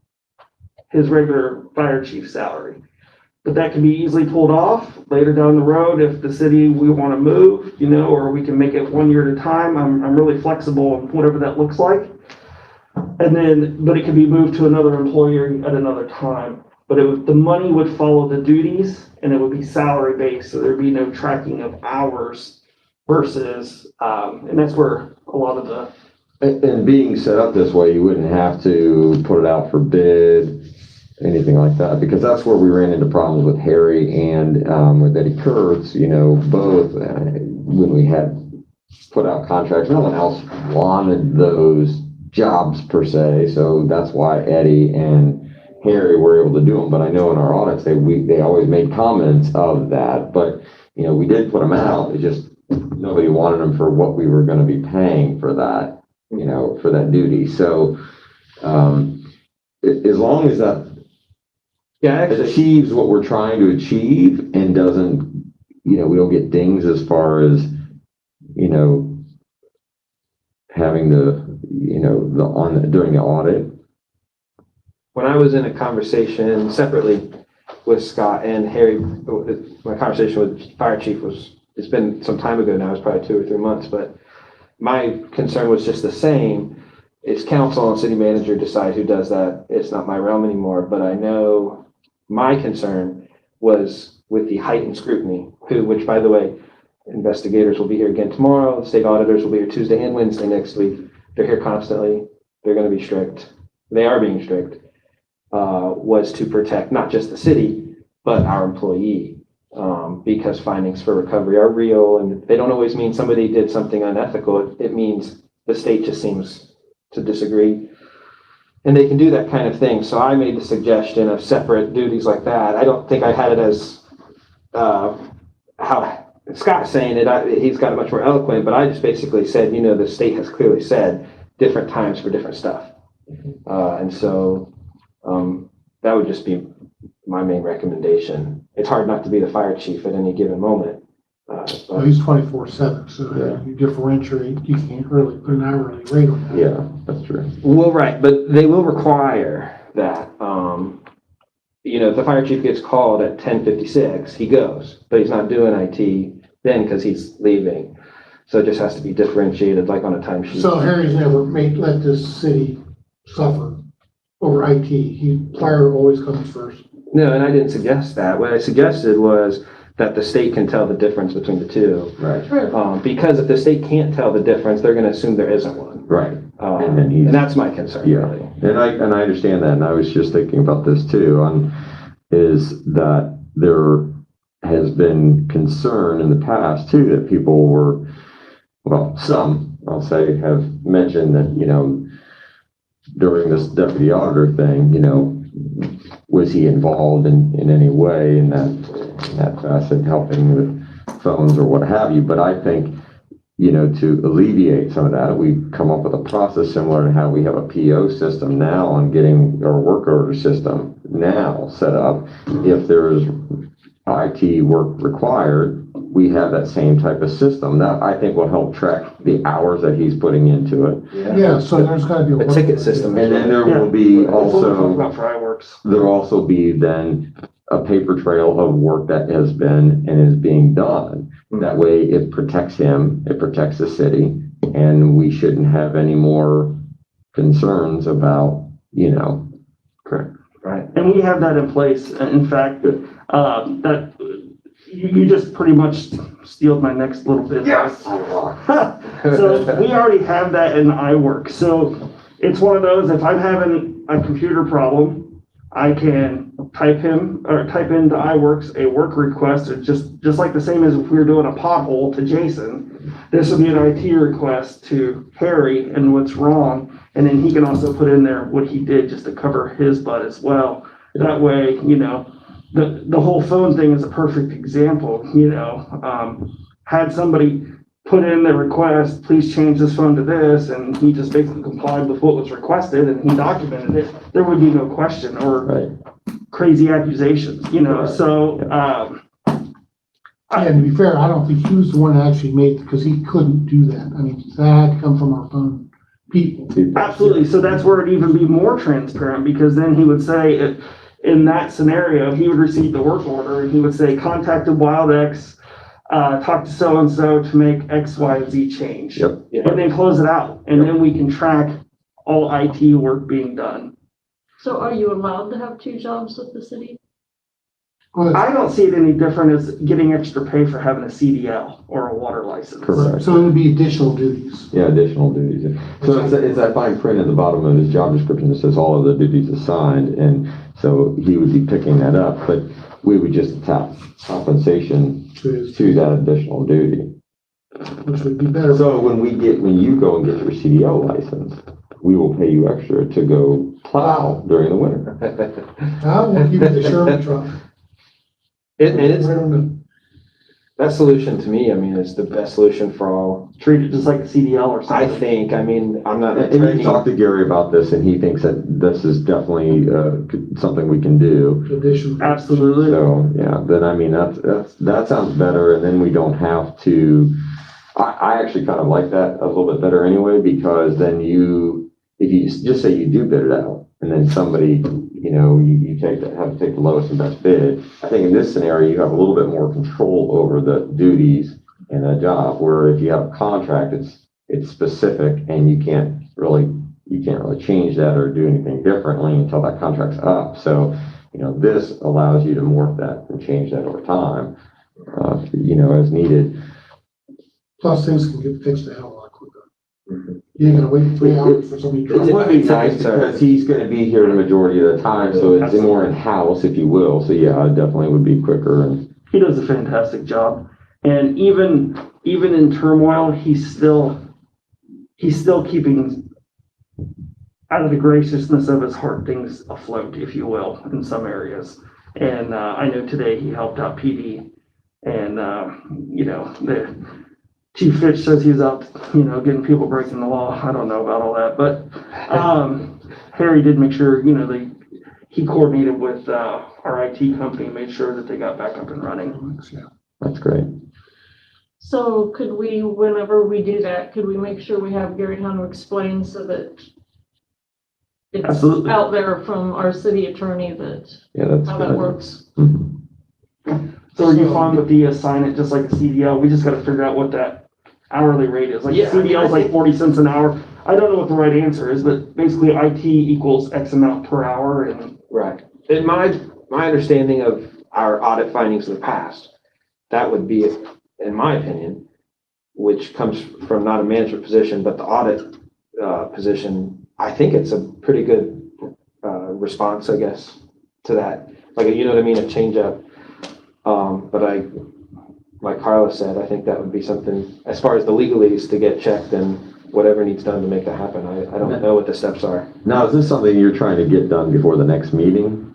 his regular fire chief salary. But that can be easily pulled off later down the road if the city we want to move, or we can make it 1 year at a time. I'm really flexible on whatever that looks like. But it can be moved to another employer at another time. But the money would follow the duties and it would be salary based. So there'd be no tracking of hours versus, and that's where a lot of the. And being set up this way, you wouldn't have to put it out for bid, anything like that, because that's where we ran into problems with Harry and with Eddie Kurtz, both when we had put out contracts. No one else wanted those jobs per se, so that's why Eddie and Harry were able to do them. But I know in our audits, they always made comments of that. But, we did put them out. It just, nobody wanted them for what we were going to be paying for that, for that duty. So as long as that achieves what we're trying to achieve and doesn't, we don't get dings as far as, having during the audit. When I was in a conversation separately with Scott and Harry, my conversation with fire chief it's been some time ago now, it's probably 2 or 3 months, but my concern was just the same. It's council and city manager decide who does that. It's not my realm anymore, but I know my concern was with the heightened scrutiny, which by the way, investigators will be here again tomorrow. The state auditors will be here Tuesday and Wednesday next week. They're here constantly. They're going to be strict. They are being strict. Was to protect not just the city, but our employee, because findings for recovery are real, and they don't always mean somebody did something unethical. It means the state just seems to disagree, and they can do that kind of thing. So I made the suggestion of separate duties like that. I don't think I had it as how Scott's saying it. He's got it much more eloquent, but I just basically said, the state has clearly said different times for different stuff, and so that would just be my main recommendation. It's hard not to be the fire chief at any given moment. Well, he's 24/7, so you differentiate. You can't really put an hourly rate on that. Yeah, that's true. Well, right, but they will require that. If the fire chief gets called at 10:56, he goes, but he's not doing IT then because he's leaving. So it just has to be differentiated, like on a timesheet. So Harry's never let this city suffer over IT. Fire always comes first. No, and I didn't suggest that. What I suggested was that the state can tell the difference between the two. Right. Because if the state can't tell the difference, they're going to assume there isn't one. Right. And that's my concern, Yeah. really. And I understand that, and I was just thinking about this too, is that there has been concern in the past too that people were, some, I'll say, have mentioned that, during this deputy auditor thing, was he involved in any way in that facet, helping with phones or what have you. But I think, to alleviate some of that, we've come up with a process similar to how we have a PO system now on getting our work order system now set up. If there's IT work required, we have that same type of system. That I think will help track the hours that he's putting into it. Yeah, so there's gotta be A ticket system. And then there will be That's what we're talking also, about for iWorks. there'll also be then a paper trail of work that has been and is being done. That way it protects him, it protects the city, and we shouldn't have any more concerns about, Correct. Right. And we have that in place. In fact, that you just pretty much stealed my next little bit. Yes. So we already have that in iWork. So it's one of those, if I'm having a computer problem, I can type into iWorks a work request. It's just like the same as if we were doing a pothole to Jason. This would be an IT request to Harry and what's wrong. And then he can also put in there what he did just to cover his butt as well. That way, the whole phone thing is a perfect example, had somebody put in the request, please change this phone to this, and he just basically complied with what was requested and he documented it, there would be no question or Right. crazy accusations, Right. so, And to be fair, I don't think he was the one that actually made it, because he couldn't do that. I mean, that had to come from our phone people. absolutely. So that's where it'd even be more transparent, because then he would say, in that scenario, he would receive the work order and he would say, contacted WildX, talk to so-and-so to make X, Y, and Z change. Yep. And then close it out. And then we can track all IT work being done. So are you allowed to have two jobs with the city? Well, I don't see it any different as getting extra pay for having a CDL or a water license. Correct. so it would be additional duties. Yeah, additional duties. So it's that fine print at the bottom of his job description that says all of the duties assigned, and so he would be picking that up, but we would just attach compensation to that additional duty. Which would be better. So when you go and get your CDL license, we will pay you extra to go plow during the winter. I will give you the Sherman truck. And it's, Right on the- that solution to me, I mean, is the best solution for all. Treat it just like a CDL or I something. think, I mean, I'm not an And you attorney. talked to Gary about this, and he thinks that this is definitely something we can do. Additional. Absolutely. So, yeah, then I mean, that sounds better, and then we don't have to, I actually kind of like that a little bit better anyway, because then if you just say you do bid it out, and then somebody, you have to take the lowest and best bid. I think in this scenario, you have a little bit more control over the duties in a job, where if you have a contract, it's specific, and you can't really change that or do anything differently until that contract's up. So, this allows you to morph that and change that over time, as needed. Plus, things can get fixed a hell of a lot quicker. You ain't gonna wait 3 hours for somebody to. It would be nice because he's going to be here the majority of the time, so it's more in-house, if you will. So yeah, it definitely would be quicker. And He does a fantastic job. And even in turmoil, he's still keeping, out of the graciousness of his heart, things afloat, if you will, in some areas. And I know today he helped out PD, and the Chief Fitch says he's out, getting people breaking the law. I don't know about all that, but Harry did make sure, he coordinated with our IT company, made sure that they got back up and running. that's great. So could we, whenever we do that, could we make sure we have Gary Hunter explain so that it's Absolutely. out there from our city attorney that, Yeah, that's how good. that works? Mhm. So are you fine with the sign it just like a CDL? We just got to figure out what that hourly rate is. Like Yeah, I mean, CDL is I like think- 40 cents an hour. I don't know what the right answer is, but basically IT equals X amount per hour. And Right. In my understanding of our audit findings in the past, that would be, in my opinion, which comes from not a management position, but the audit position, I think it's a pretty good response, I guess, to that. Like, you know what I mean, a change up. But like Carla said, I think that would be something, as far as the legalese to get checked and whatever needs done to make that happen. I don't know what the steps are. Now, is this something you're trying to get done before the next meeting?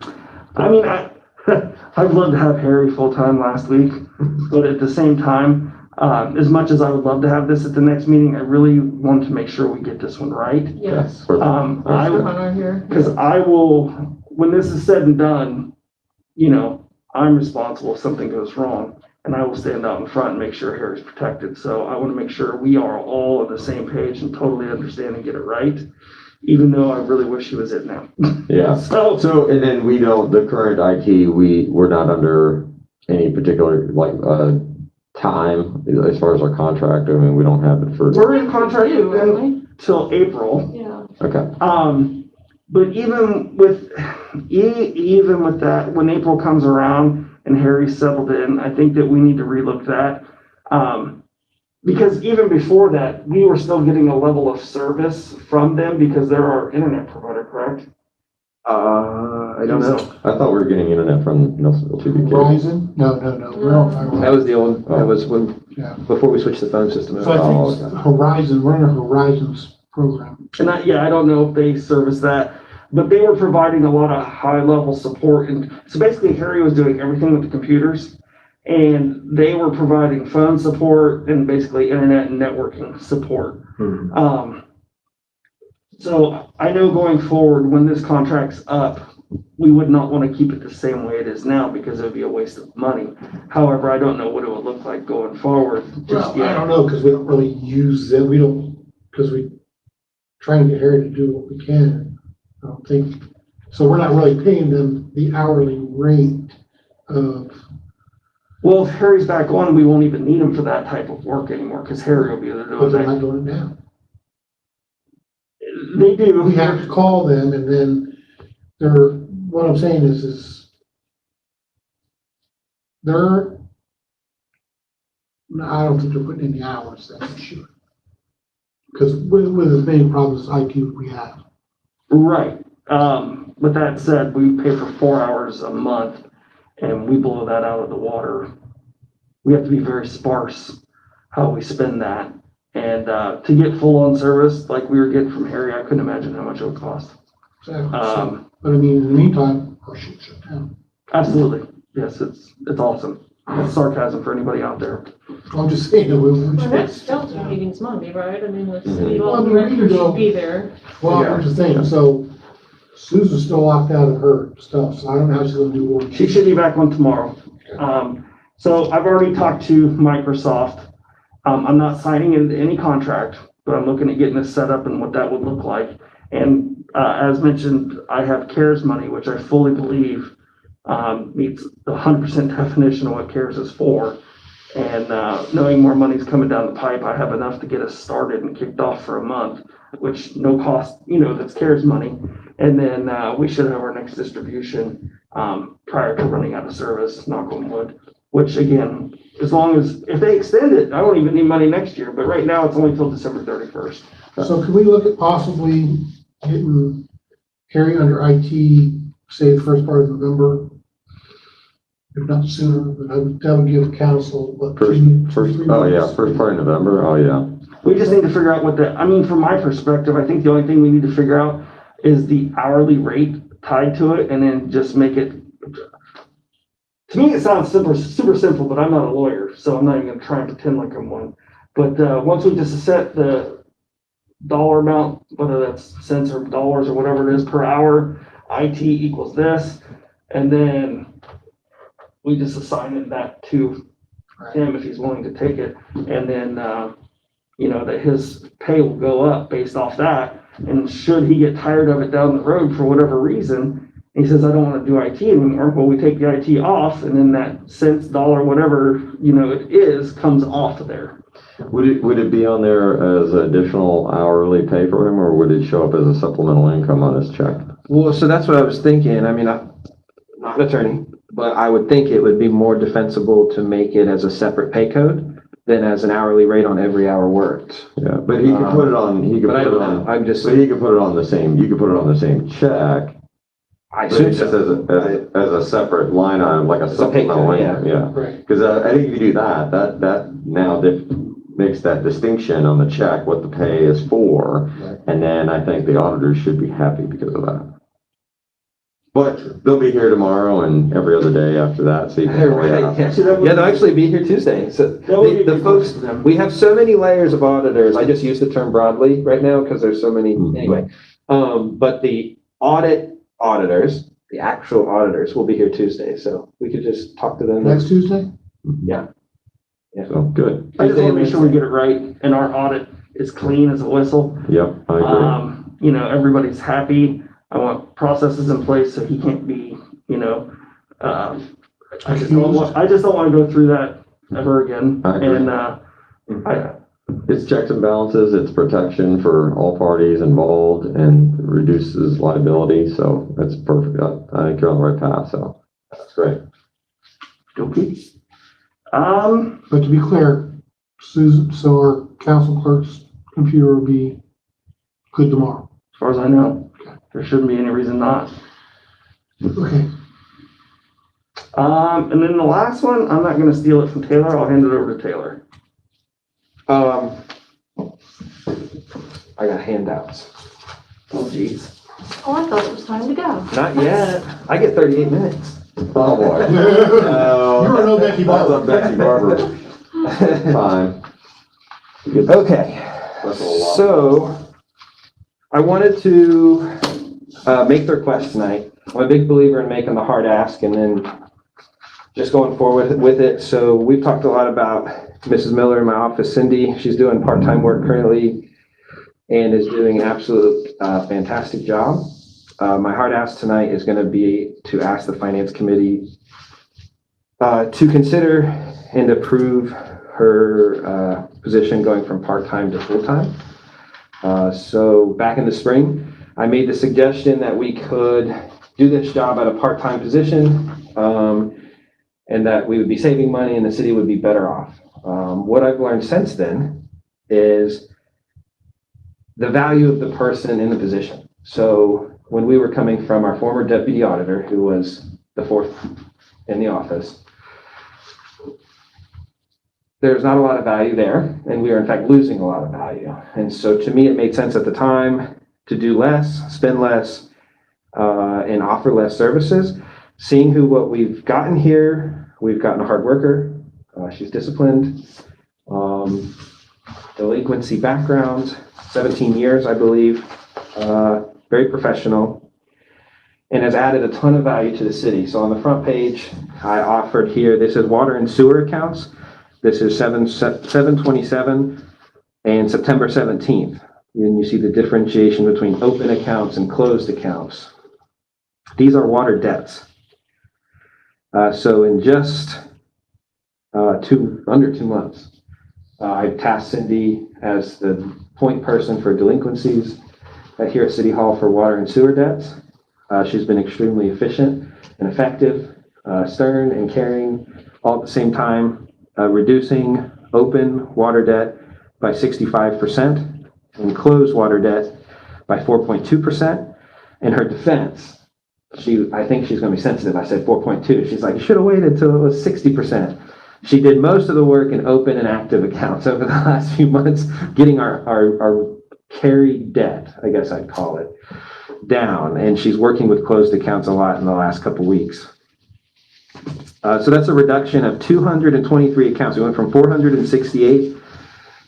I mean, I'd love to have Harry full-time last week, but at the same time, as much as I would love to have this at the next meeting, I really want to make sure we get this one right. Yes. For- I Mr. Hunter here. Because I will, when this is said and done, I'm responsible if something goes wrong, and I will stand out in front and make sure Harry's protected. So I want to make sure we are all on the same page and totally understand and get it right, even though I really wish he was in now. Yeah. So, and then the current IT, we're not under any particular, time as far as our contract. I mean, we don't have it for. We're in contract You, with aren't them till April. Yeah. Okay. But even with that, when April comes around and Harry's settled in, I think that we need to relook that. Because even before that, we were still getting a level of service from them because they're our internet provider, correct? I don't know. I thought we were getting internet from Nelsonville to be Verizon? No. We're on fiber. That was the old, that was when, Yeah. before we switched the phone system. So I Oh, think Horizon, we're in a Horizon's program. And I don't know if they service that, but they were providing a lot of high-level support. And so basically, Harry was doing everything with the computers, and they were providing phone support and basically internet and networking support. So I know going forward, when this contract's up, we would not want to keep it the same way it is now because it would be a waste of money. However, I don't know what it would look like going forward just Well, I yet. don't know, because we don't really use them. Because we trying to get Harry to do what we can. I don't think, so we're not really paying them the hourly rate of, Well, if Harry's back on, we won't even need him for that type of work anymore because Harry will be there but doing they're that. not doing it now. They do. We have to call them and then what I'm saying is I don't think they're putting in the hours, that's for sure. Because with as many problems as IT we have. Right. With that said, we pay for 4 hours a month and we blow that out of the water. We have to be very sparse how we spend that. And to get full-on service like we were getting from Harry, I couldn't imagine how much it would cost. Exactly. Um, But I mean, in the meantime, our shit shut down. Absolutely. Yes, it's awesome. That's sarcasm for anybody out there. I'm just saying that Our next council meeting's Monday, right? I mean, with city Well, law we director need to go- should be there. Well, here's the thing, so Susan's still locked out of her stuff, so I don't know how she's gonna do work. She should be back on tomorrow. So I've already talked to Microsoft. I'm not signing into any contract, but I'm looking at getting this set up and what that would look like. And as mentioned, I have CARES money, which I fully believe meets the 100% definition of what CARES is for. And knowing more money's coming down the pipe, I have enough to get us started and kicked off for a month, which no cost, that's CARES money. And then we should have our next distribution prior to running out of service, knock on wood. Which again, as long as, if they extend it, I won't even need money next year, but right now it's only till December 31st. So can we look at possibly getting Harry under IT, say the first part of November? If not sooner, but that would give the council, what, First, 3 oh yeah, months? first part of November, oh yeah. We just need to figure out from my perspective, I think the only thing we need to figure out is the hourly rate tied to it and then just make it. To me, it sounds super simple, but I'm not a lawyer, so I'm not even gonna try and pretend like I'm one. But once we just set the dollar amount, whether that's cents or dollars or whatever it is per hour, IT equals this, and then we just assign that to him if he's willing to take it, and then that his pay will go up based off that. And should he get tired of it down the road for whatever reason, he says, I don't want to do IT anymore. Well, we take the IT off, and then that cents, dollar, whatever, it is, comes off of there. Would it be on there as additional hourly pay for him, or would it show up as a supplemental income on his check? Well, so that's what I was thinking. I mean, I'm not an attorney, but I would think it would be more defensible to make it as a separate pay code than as an hourly rate on every hour worked. Yeah, but he could put it on, But I don't know. I'm just, but he could put it on the same, you could put it on the same check. I But assume it's just so. as a separate line item, like a As a pay supplemental code, income, yeah. Right. Because I think if you do that now makes that distinction on the check, what the pay is for. Right. And then I think the auditors should be happy because of that. But they'll be here tomorrow and every other day after that, so you can. Right, yeah. See, that would Yeah, they'll be- actually be here Tuesday. So That would be the good folks, for them. we have so many layers of auditors. I just use the term broadly right now because there's so many, Mhm. anyway. But the auditors, the actual auditors will be here Tuesday, so we could just talk to them. Next Tuesday? So, good. I just want to make sure we get it right and our audit is clean as a whistle. Yep, I agree. You know, everybody's happy. I want processes in place so he can't be, you know, I just don't want to go through that ever again. I agree. And, It's checks and balances, it's protection for all parties involved and reduces liability, so that's perfect. I think you're on the right path, so that's great. okay. But to be clear, Susan, so our council clerk's computer will be good tomorrow. As far as I know, there shouldn't be any reason not. Okay. And then the last one, I'm not gonna steal it from Taylor, I'll hand it over to Taylor. I got handouts. Oh geez. Oh, I thought it was time to go. Not yet. I get 38 minutes. Oh, boy. You were no Becky Barber. Becky Barber. Time. Okay, That's a lot. so I wanted to make the request tonight. I'm a big believer in making the hard ask and then just going forward with it. So we've talked a lot about Mrs. Miller in my office, Cindy. She's doing part-time work currently and is doing an absolute fantastic job. My hard ask tonight is going to be to ask the Finance Committee to consider and approve her position going from part-time to full-time. So back in the spring, I made the suggestion that we could do this job at a part-time position and that we would be saving money and the city would be better off. What I've learned since then is the value of the person in the position. So when we were coming from our former deputy auditor, who was the fourth in the office, there's not a lot of value there, and we are in fact losing a lot of value. And so to me, it made sense at the time to do less, spend less, and offer less services. Seeing what we've gotten here, we've gotten a hard worker. She's disciplined. Delinquency background, 17 years, I believe. Very professional, and has added a ton of value to the city. So on the front page, I offered here, this is water and sewer accounts. This is 7/27 and September 17th. And you see the differentiation between open accounts and closed accounts. These are water debts. So in just under 2 months, I tasked Cindy as the point person for delinquencies here at City Hall for water and sewer debts. She's been extremely efficient and effective, stern and caring, all at the same time, reducing open water debt by 65% and closed water debt by 4.2%. In her defense, I think she's going to be sensitive. I said 4.2. She's like, you should have waited until it was 60%. She did most of the work in open and active accounts over the last few months, getting our carried debt, I guess I'd call it, down. And she's working with closed accounts a lot in the last couple weeks. So that's a reduction of 223 accounts. We went from 468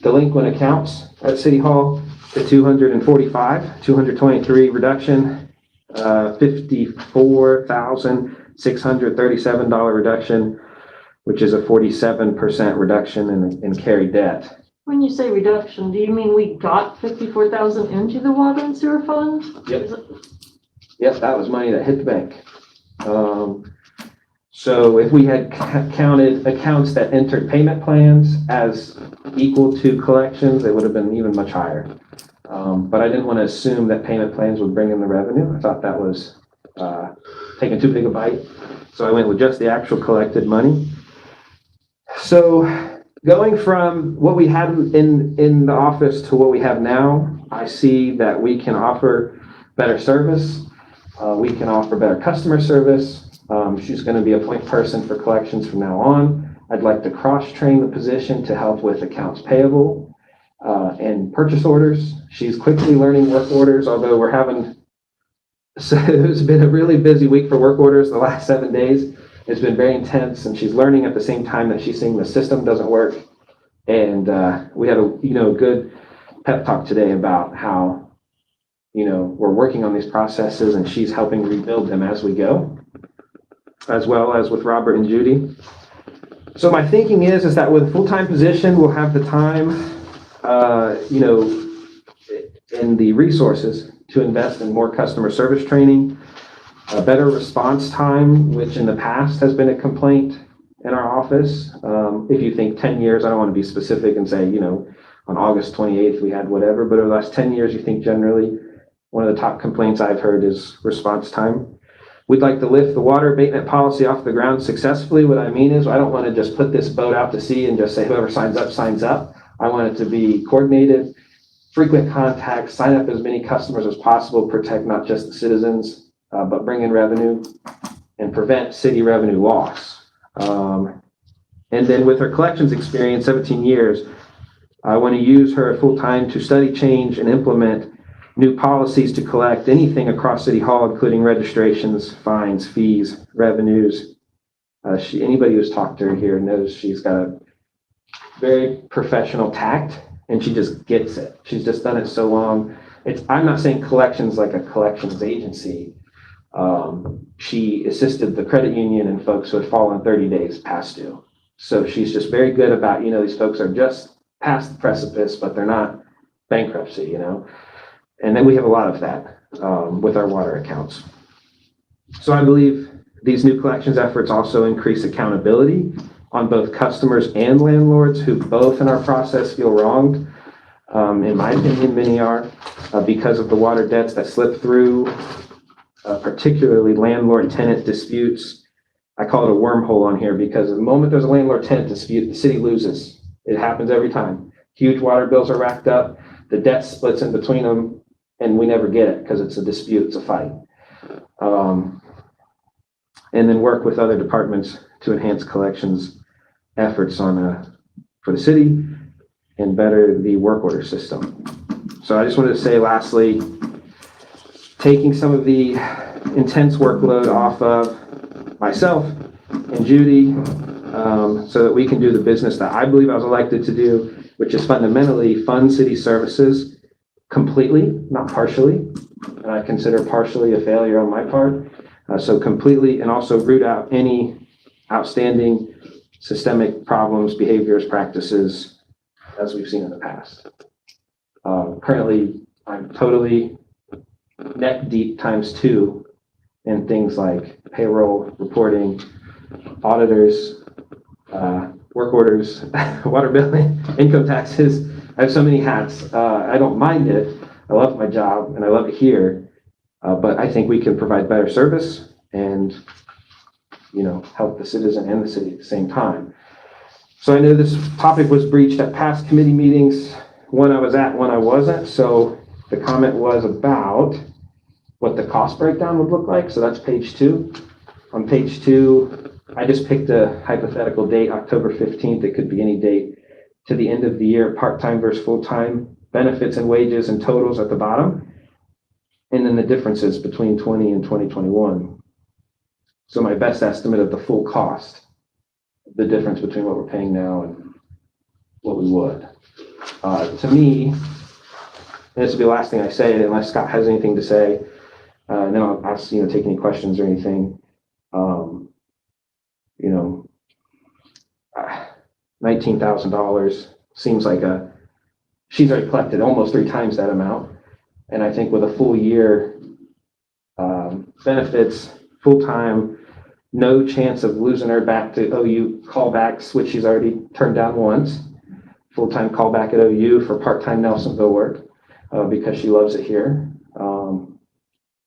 delinquent accounts at City Hall to 245, 223 reduction, $54,637 reduction, which is a 47% reduction in carried debt. When you say reduction, do you mean we got 54,000 into the water and sewer fund? Yep. Yep, that was money that hit the bank. So if we had counted accounts that entered payment plans as equal to collections, it would have been even much higher. But I didn't want to assume that payment plans would bring in the revenue. I thought that was taking too big a bite. So I went with just the actual collected money. So going from what we had in the office to what we have now, I see that we can offer better service. We can offer better customer service. She's going to be a point person for collections from now on. I'd like to cross-train the position to help with accounts payable and purchase orders. She's quickly learning work orders, although we're having So it's been a really busy week for work orders the last 7 days. It's been very intense, and she's learning at the same time that she's seeing the system doesn't work. And we had a good pep talk today about how we're working on these processes, and she's helping rebuild them as we go, as well as with Robert and Judy. So my thinking is that with a full-time position, we'll have the time, and the resources to invest in more customer service training, a better response time, which in the past has been a complaint in our office. If you think 10 years, I don't want to be specific and say, on August 28th, we had whatever, but over the last 10 years, you think generally one of the top complaints I've heard is response time. We'd like to lift the water abatement policy off the ground successfully. What I mean is I don't want to just put this boat out to sea and just say whoever signs up, signs up. I want it to be coordinated, frequent contacts, sign up as many customers as possible, protect not just the citizens, but bring in revenue and prevent city revenue loss. And then with her collections experience, 17 years, I want to use her full-time to study, change, and implement new policies to collect anything across City Hall, including registrations, fines, fees, revenues. Anybody who's talked to her here knows she's got a very professional tact, and she just gets it. She's just done it so long. I'm not saying collections like a collections agency. She assisted the credit union and folks who had fallen 30 days past due. So she's just very good about, these folks are just past the precipice, but they're not bankruptcy, And then we have a lot of that with our water accounts. So I believe these new collections efforts also increase accountability on both customers and landlords who both in our process feel wronged. In my opinion, many are because of the water debts that slip through, particularly landlord-tenant disputes. I call it a wormhole on here because the moment there's a landlord-tenant dispute, the city loses. It happens every time. Huge water bills are racked up, the debt splits in between them, and we never get it because it's a dispute, it's a fight. And then work with other departments to enhance collections efforts for the city and better the work order system. So I just wanted to say lastly, taking some of the intense workload off of myself and Judy so that we can do the business that I believe I was elected to do, which is fundamentally fund city services completely, not partially. And I consider partially a failure on my part. So completely, and also root out any outstanding systemic problems, behaviors, practices, as we've seen in the past. Currently, I'm totally neck deep ×2 in things like payroll, reporting, auditors, work orders, water billing, income taxes. I have so many hats. I don't mind it. I love my job and I love it here. But I think we can provide better service and, help the citizen and the city at the same time. So I know this topic was breached at past committee meetings, one I was at, one I wasn't. So the comment was about what the cost breakdown would look like. So that's page 2. On page 2, I just picked a hypothetical date, October 15th. It could be any date to the end of the year, part-time versus full-time, benefits and wages and totals at the bottom. And then the differences between 20 and 2021. So my best estimate of the full cost, the difference between what we're paying now and what we would. To me, and this will be the last thing I say, unless Scott has anything to say, and then I'll ask, take any questions or anything. $19,000 seems like she's already collected almost 3 times that amount. And I think with a full year, benefits, full-time, no chance of losing her back to OU callbacks, which she's already turned down once. Full-time callback at OU for part-time Nelsonville work because she loves it here.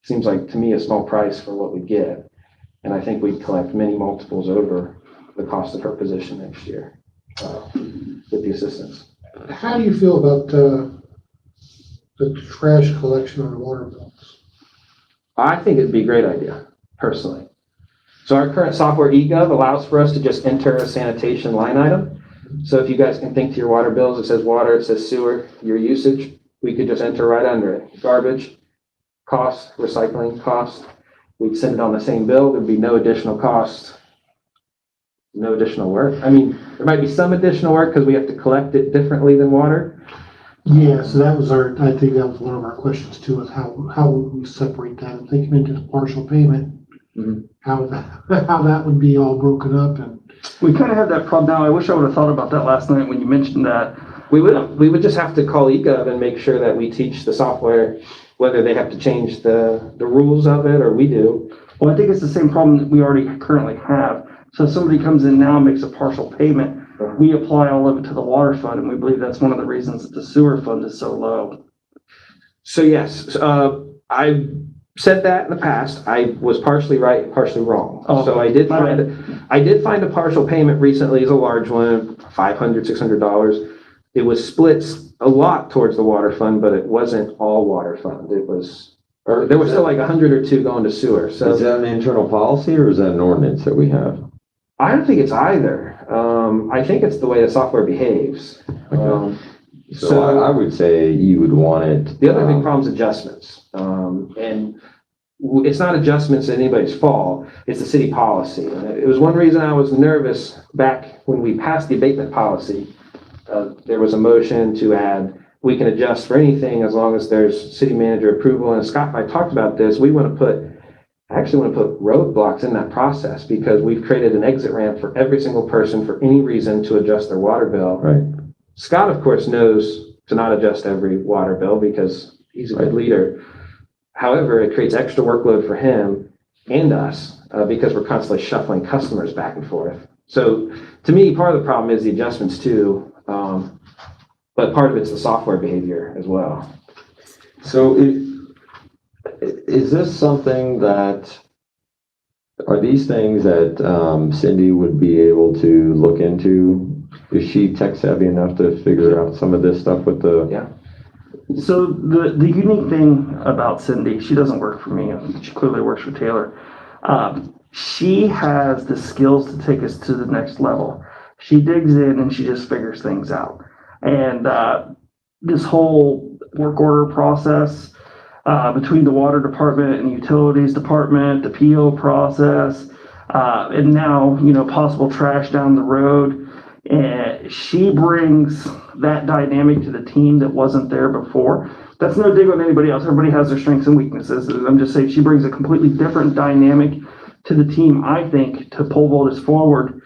Seems like to me a small price for what we get. And I think we'd collect many multiples over the cost of her position next year with the assistance. How do you feel about the trash collection on the water bills? I think it'd be a great idea, personally. So our current software, eGov, allows for us to just enter a sanitation line item. So if you guys can think to your water bills, it says water, it says sewer, your usage, we could just enter right under it. Garbage, cost, recycling cost. We'd send it on the same bill. There'd be no additional cost, no additional work. I mean, there might be some additional work because we have to collect it differently than water. Yeah, so that was I think that was one of our questions too, is how would we separate that? I'm thinking into partial payment. Mhm. How that would be all broken up and. We kind of had that problem now. I wish I would have thought about that last night when you mentioned that. We would just have to call eGov and make sure that we teach the software, whether they have to change the rules of it or we do. Well, I think it's the same problem that we already currently have. So if somebody comes in now and makes a partial payment, we apply all of it to the water fund, and we believe that's one of the reasons that the sewer fund is so low. So yes, I said that in the past. I was partially right, partially wrong. Oh, So I did find a partial payment recently, is a large one, $500, $600. It was split a lot towards the water fund, but it wasn't all water fund. It was, or there was still like 100 or two going to sewer. So Is that an internal policy or is that an ordinance that we have? I don't think it's either. I think it's the way the software behaves. So I would say you would want it. The other big problem is adjustments. And it's not adjustments at anybody's fault. It's the city policy. And it was one reason I was nervous back when we passed the abatement policy. There was a motion to add, we can adjust for anything as long as there's city manager approval. And Scott and I talked about this. I actually want to put roadblocks in that process because we've created an exit ramp for every single person for any reason to adjust their water bill. Right. Scott, of course, knows to not adjust every water bill because he's a good leader. However, it creates extra workload for him and us because we're constantly shuffling customers back and forth. So to me, part of the problem is the adjustments too, but part of it's the software behavior as well. So is this something are these things that Cindy would be able to look into? Is she tech savvy enough to figure out some of this stuff with the? Yeah. So the unique thing about Cindy, she doesn't work for me. She clearly works for Taylor. She has the skills to take us to the next level. She digs in and she just figures things out. And this whole work order process between the water department and utilities department, the PO process, and now, possible trash down the road. And she brings that dynamic to the team that wasn't there before. That's no dig on anybody else. Everybody has their strengths and weaknesses. I'm just saying she brings a completely different dynamic to the team, I think, to pull Voltus forward,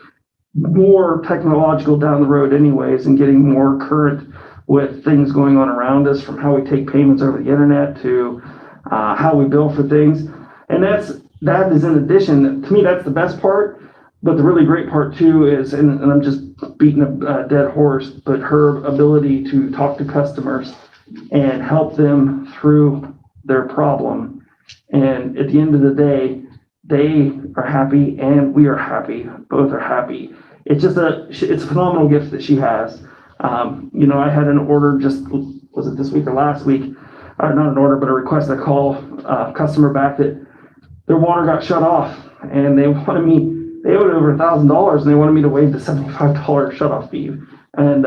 more technological down the road anyways, and getting more current with things going on around us, from how we take payments over the internet to how we bill for things. And that is in addition, to me, that's the best part. But the really great part too is, and I'm just beating a dead horse, but her ability to talk to customers and help them through their problem. And at the end of the day, they are happy and we are happy. Both are happy. It's just it's a phenomenal gift that she has. I had an order was it this week or last week? Not an order, but a request. I call customer back that their water got shut off and they owed over $1,000 and they wanted me to waive the $75 shut-off fee. And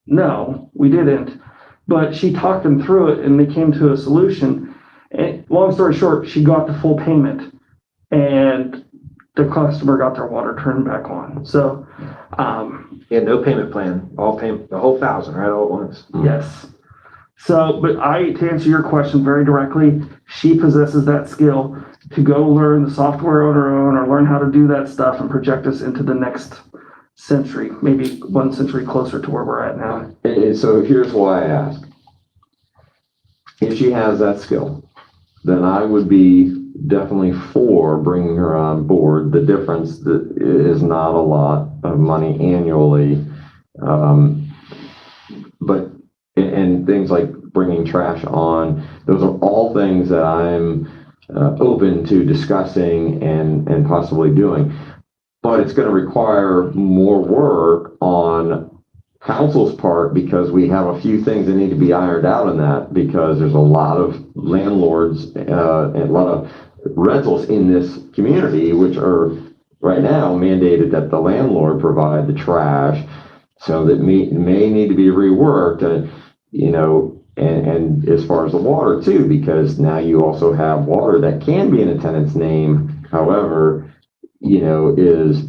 no, we didn't. But she talked them through it and they came to a solution. And long story short, she got the full payment and the customer got their water turned back on. So, No payment plan, all payment, the whole $1,000, right, all at once. Yes. So, but to answer your question very directly, she possesses that skill to go learn the software on her own or learn how to do that stuff and project us into the next century, maybe 1 century closer to where we're at now. And so here's why I ask. If she has that skill, then I would be definitely for bringing her on board. The difference is not a lot of money annually, but and things like bringing trash on, those are all things that I'm open to discussing and possibly doing. But it's going to require more work on council's part because we have a few things that need to be ironed out in that, because there's a lot of landlords and a lot of rentals in this community which are right now mandated that the landlord provide the trash. So that may need to be reworked. And And as far as the water too, because now you also have water that can be in a tenant's name, however, is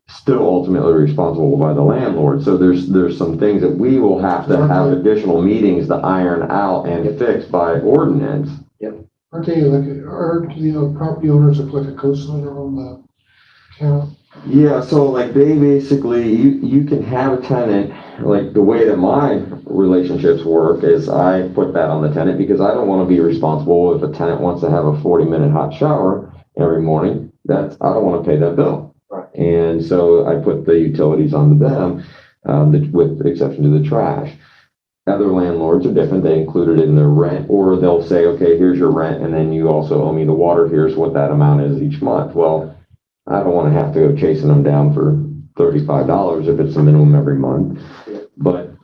still ultimately responsible by the landlord. So there's some things that we will have to have additional meetings to iron out and fix by ordinance. Aren't they aren't the property owners like a co-signer on the account? Yeah, so like they basically, you can have a tenant, like the way that my relationships work is I put that on the tenant because I don't want to be responsible if a tenant wants to have a 40-minute hot shower every morning. I don't want to pay that bill. Right. And so I put the utilities on them, with the exception to the trash. Other landlords are different. They include it in their rent, or they'll say, okay, here's your rent, and then you also owe me the water. Here's what that amount is each month. Well, I don't want to have to go chasing them down for $35 if it's the minimum every month. But,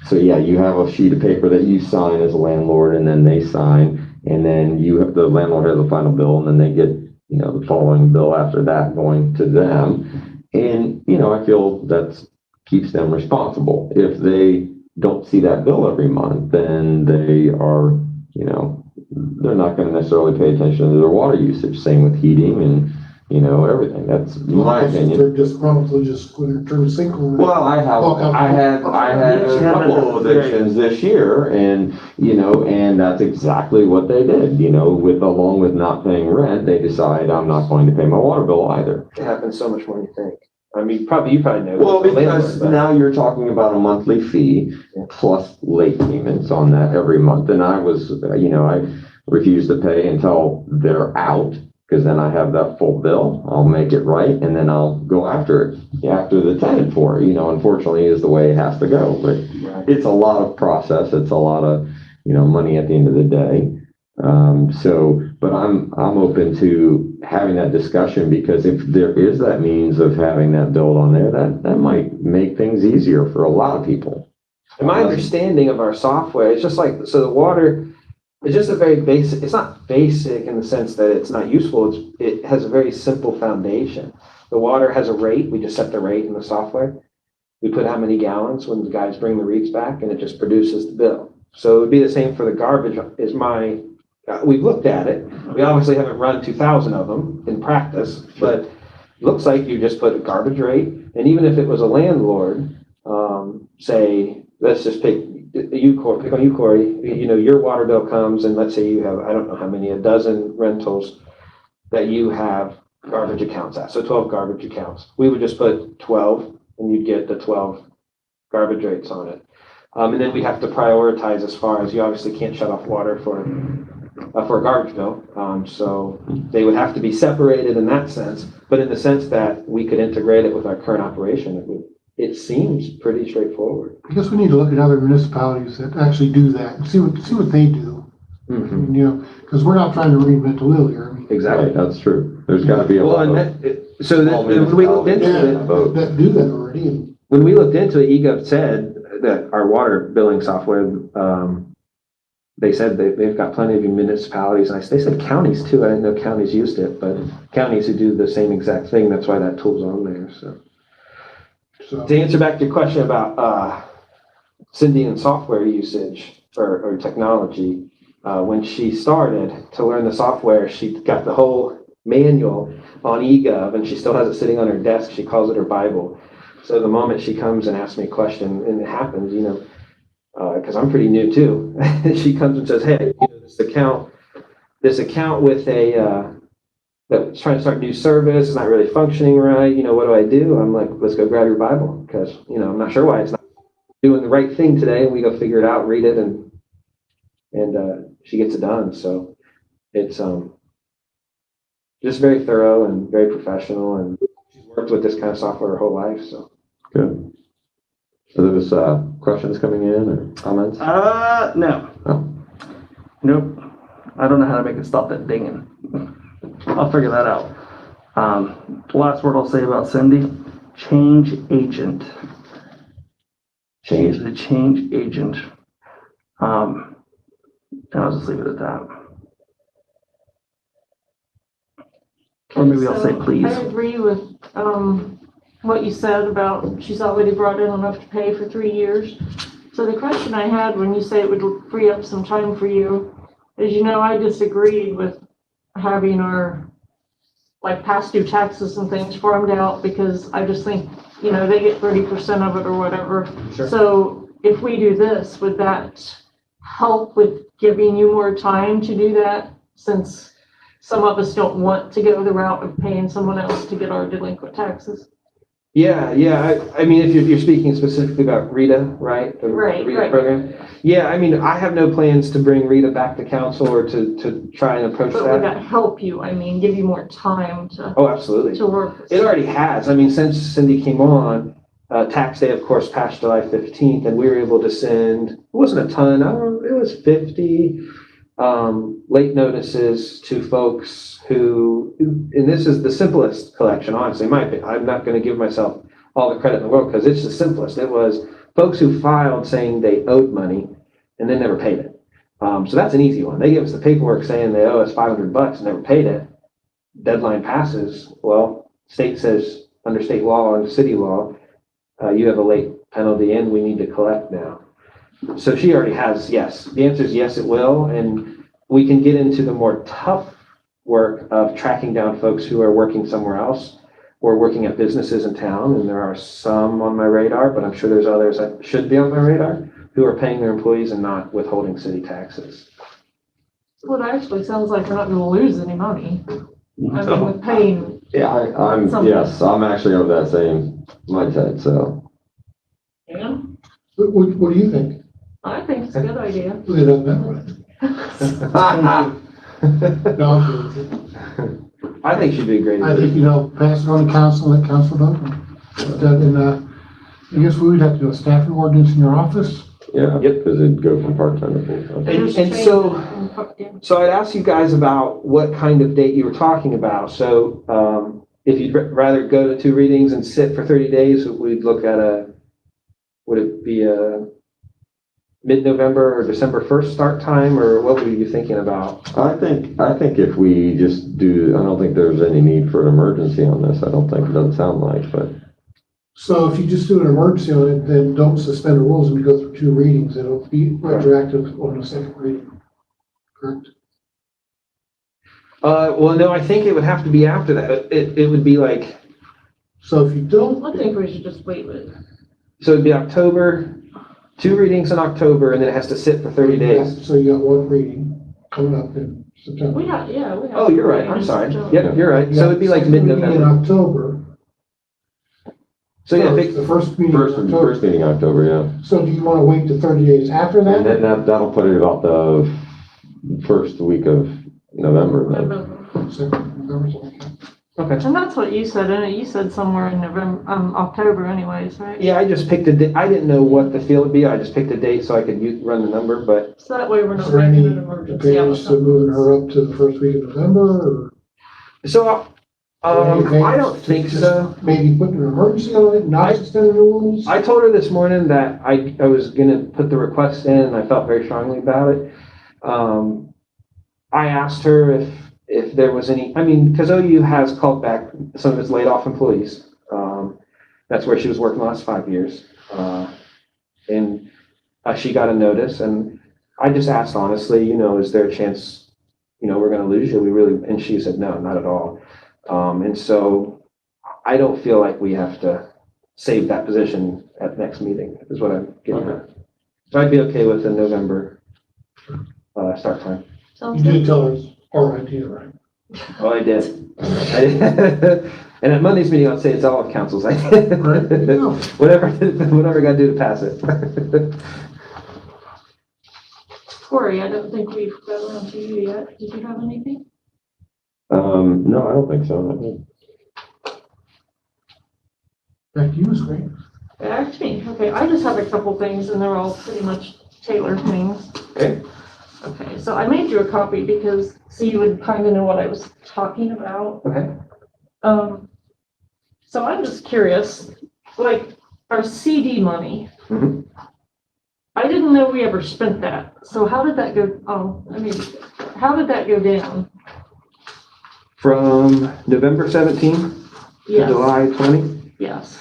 so yeah, you have a sheet of paper that you sign as a landlord, and then they sign, and then the landlord has a final bill, and then they get, the following bill after that going to them. And, I feel that keeps them responsible. If they don't see that bill every month, then they are, they're not going to necessarily pay attention to their water usage. Same with heating and, everything. That's my opinion. They're disgruntled, they'll just go and turn the sink on. Well, I had a couple of evictions this year, and and that's exactly what they did. Along with not paying rent, they decide I'm not going to pay my water bill either. It happens so much more than you think. I mean, you probably know. Well, the because landlord, now you're talking about a monthly fee plus late payments on that every month, and I refuse to pay until they're out. Because then I have that full bill, I'll make it right, and then I'll go after the tenant for it. Unfortunately, is the way it has to go. But it's a lot of process. It's a lot of money at the end of the day. But I'm open to having that discussion, because if there is that means of having that build on there, that might make things easier for a lot of people. And my understanding of our software is just like, so the water. It's just a very basic, it's not basic in the sense that it's not useful. It has a very simple foundation. The water has a rate. We just set the rate in the software. We put how many gallons when the guys bring the reeds back, and it just produces the bill. So it would be the same for the garbage we've looked at it. We obviously haven't run 2,000 of them in practice, but it looks like you just put a garbage rate. And even if it was a landlord, say, let's just pick on you, Corey, your water bill comes, and let's say you have, I don't know how many, a dozen rentals that you have garbage accounts at. So 12 garbage accounts. We would just put 12, and you'd get the 12 garbage rates on it. And then we have to prioritize as far as you obviously can't shut off water for a garbage bill. So they would have to be separated in that sense, but in the sense that we could integrate it with our current operation, it seems pretty straightforward. I guess we need to look at other municipalities that actually do that and see what they do. Mm-hmm. Because we're not trying to reinvent the wheel here. Exactly. Right, that's true. There's got to be a lot of when we looked into it, that do that already. when we looked into it, eGov said that our water billing software, they said they've got plenty of municipalities, and they said counties too. I didn't know counties used it, but counties who do the same exact thing. That's why that tool's on there. So to answer back to your question about Cindy and software usage or technology, when she started to learn the software, she got the whole manual on eGov, and she still has it sitting on her desk. She calls it her Bible. So the moment she comes and asks me a question, and it happens, because I'm pretty new too, she comes and says, "Hey, this account with that's trying to start a new service is not really functioning right. What do I do?" I'm like, "Let's go grab your Bible, because I'm not sure why it's not doing the right thing today." And we go figure it out, read it, and she gets it done. So it's just very thorough and very professional, and she's worked with this kind of software her whole life. So good. So there's questions coming in or comments? No. Oh. Nope. I don't know how to make it stop that dinging. I'll figure that out. Last word I'll say about Cindy, change agent. She's the change agent. And I'll just leave it at that. Or maybe I'll say please. I agree with what you said about she's already brought in enough to pay for 3 years. So the question I had when you say it would free up some time for you is, I disagreed with having our, like, past due taxes and things farmed out because I just think, they get 30% of it or whatever. Sure. So if we do this, would that help with giving you more time to do that? Since some of us don't want to go the route of paying someone else to get our delinquent taxes. Yeah. I mean, if you're speaking specifically about Rita, right? The Right, Rita right. program. Yeah, I mean, I have no plans to bring Rita back to council or to try and approach But would that. that help you? I mean, give you more time Oh, absolutely. to work? It already has. I mean, since Cindy came on, tax day, of course, passed July 15th, and we were able to send, it wasn't a ton, I don't know, it was 50 late notices to folks who, and this is the simplest collection, honestly, in my opinion. I'm not going to give myself all the credit in the world because it's the simplest. It was folks who filed saying they owed money and then never paid it. So that's an easy one. They give us the paperwork saying they owe us $500 and never paid it. Deadline passes. Well, state says under state law and city law, you have a late penalty and we need to collect now. So she already has, yes. The answer is yes, it will. And we can get into the more tough work of tracking down folks who are working somewhere else or working at businesses in town. And there are some on my radar, but I'm sure there's others that should be on my radar who are paying their employees and not withholding city taxes. Well, it actually sounds like we're not going to lose any money. I mean, with paying. Yeah, I'm actually of that same mindset, so. Yeah, What do you think? I think it's a good idea. Look it up that way. No, I'm kidding with you. I think she'd be a great I idea. think, pass it on to council, let council know. I guess we would have to do a staffing ordinance in your office. Yeah, Yep. because it'd go from part-time to full-time. And so I'd ask you guys about what kind of date you were talking about. So if you'd rather go to 2 readings and sit for 30 days, we'd look at would it be a mid-November or December 1st start time, or what were you thinking about? I think if we just do, I don't think there's any need for an emergency on this. I don't think, it doesn't sound like, but. So if you just do an emergency on it, then don't suspend the rules and we go through 2 readings. It'll be retroactive on the second reading. Correct? Well, no, I think it would have to be after that. It would be like, So if you don't, I think we should just wait with it. so it'd be October, 2 readings in October, and then it has to sit for 30 days. So you got 1 reading coming up in September. We have. Oh, you're right. I'm sorry. Yep, you're right. So it'd be like Second reading in mid-November. October. So yeah, The first meeting in October. First meeting October, yeah. So do you want to wait to 30 days after And that? then that'll put it about the first week of November then. Second, November, something like that. okay. And that's what you said, and you said somewhere in October anyways, right? Yeah, I just picked a date. I didn't know what the field would be. I just picked a date so I could run the number, but So that way we're Is not there making any an emergency. out of advantage to moving her up to the first week of November? so Or I don't think just so. Maybe putting an emergency on it, not suspending the rules? I told her this morning that I was gonna put the request in, and I felt very strongly about it. I asked her if there was any, I mean, because OU has called back some of its laid off employees. That's where she was working the last 5 years. And she got a notice, and I just asked honestly, is there a chance, we're gonna lose you? And she said, no, not at all. And so I don't feel like we have to save that position at the next meeting, is what I'm getting at. So I'd be okay with the November start time. Sounds You good. did tell her it's our idea, right? Oh, I did. And at Monday's meeting, I'll say it's all of council's idea. Right. Yeah. Whatever I gotta do to pass it. Corey, I don't think we've got around to you yet. Did you have anything? No, I don't think so. Back to you, Ms. Green. Back to me. Okay, I just have a couple things and they're all pretty much tailored things. Okay. Okay, so I made you a copy so you would kind of know what I was talking about. Okay. So I'm just curious, like our CD money. Mhm. I didn't know we ever spent that. So how did that go? How did that go down? From November 17th to Yes. July 20. Yes.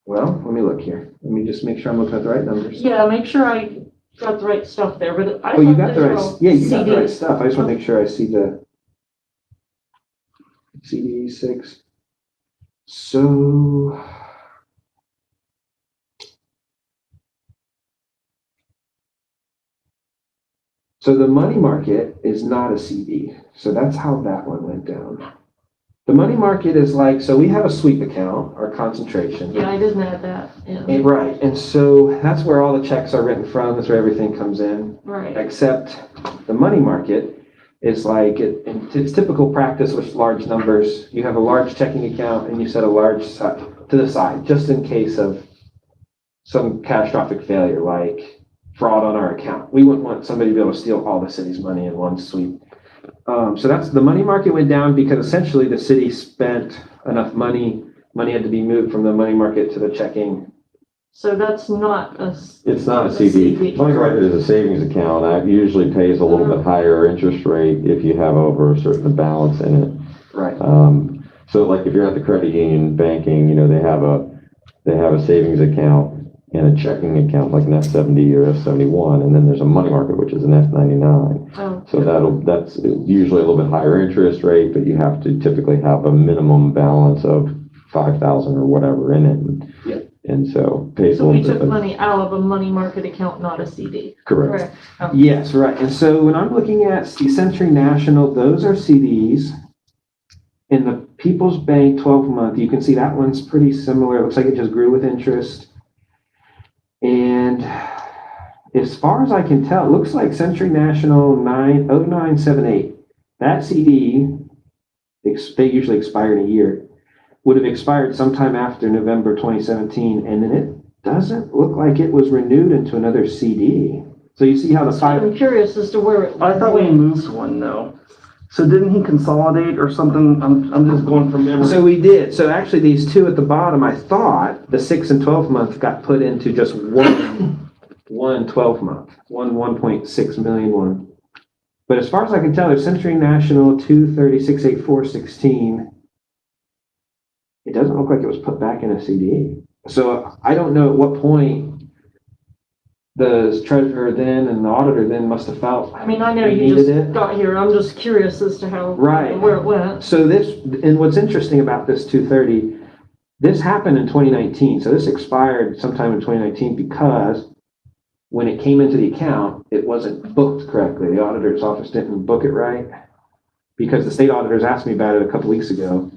Well, let me look here. Let me just make sure I'm looking at the right numbers. Yeah, make sure I got the right stuff there, but I Oh, you thought got the those were right, all yeah, you got the right CDs. stuff. I just want to make sure I see the CD 6. So, the money market is not a CD. So that's how that one went down. The money market is like, so we have a sweep account, our concentration. Yeah, I didn't add that in. Right, and so that's where all the checks are written from, that's where everything comes in, Right. except the money market is like, it's typical practice with large numbers. You have a large checking account and you set a large to the side, just in case of some catastrophic failure, like fraud on our account. We wouldn't want somebody to be able to steal all the city's money in one sweep. So that's, the money market went down because essentially the city spent enough money had to be moved from the money market to the checking. So that's not a. It's not a CD. Money market is a savings account. That usually pays a little bit higher interest rate if you have over a certain balance in it. Right. So like if you're at the credit union banking, they have a savings account and a checking account like an F70 or F71, and then there's a money market, which is an F99. Oh. So that's usually a little bit higher interest rate, but you have to typically have a minimum balance of 5,000 or whatever in it. Yeah. And so pays a So little we bit. took money out of a money market account, not a CD. Correct. Oh. Yes, right. And so when I'm looking at Century National, those are CDs. In the People's Bank 12-month, you can see that one's pretty similar. It looks like it just grew with interest. And as far as I can tell, it looks like Century National 0978, that CD, they usually expire in a year, would have expired sometime after November 2017, and then it doesn't look like it was renewed into another CD. So you see how the I'm curious as to where it. I thought we moved one though. So didn't he consolidate or something? I'm just going from memory. So we did. So actually these two at the bottom, I thought the 6 and 12 month got put into just one 12 month, one 1.6 million one. But as far as I can tell, there's Century National 2368416. It doesn't look like it was put back in a CD. So I don't know at what point the treasurer then and the auditor then must have felt. I mean, I know they you needed just it. got here. I'm just curious as to how. Right. Where it went. So and what's interesting about this 230, this happened in 2019. So this expired sometime in 2019 because when it came into the account, it wasn't booked correctly. The auditor's office didn't book it right because the state auditors asked me about it a couple weeks ago.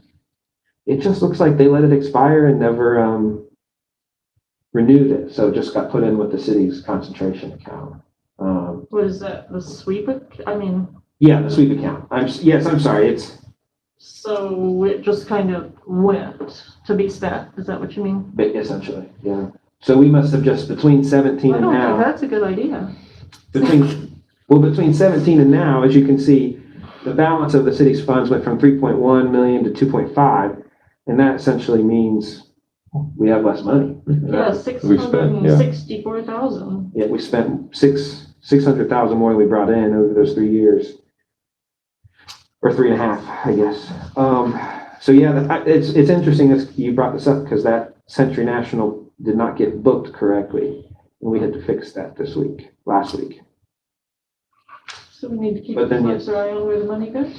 It just looks like they let it expire and never renewed it. So it just got put in with the city's concentration account. What is that? The sweep? Yeah, the sweep account. I'm sorry. So it just kind of went to be spent. Is that what you mean? Essentially, yeah. So we must have just between 17 I and don't now. think that's a good idea. Between 17 and now, as you can see, the balance of the city's funds went from 3.1 million to 2.5, and that essentially means we have less money. Yeah, We spent, yeah. 664,000. Yeah, we spent 600,000 more than we brought in over those 3 years, or 3.5, I guess. So yeah, it's interesting that you brought this up because that Century National did not get booked correctly, and we had to fix that last week. So we need to keep But a then closer eye on where the money goes.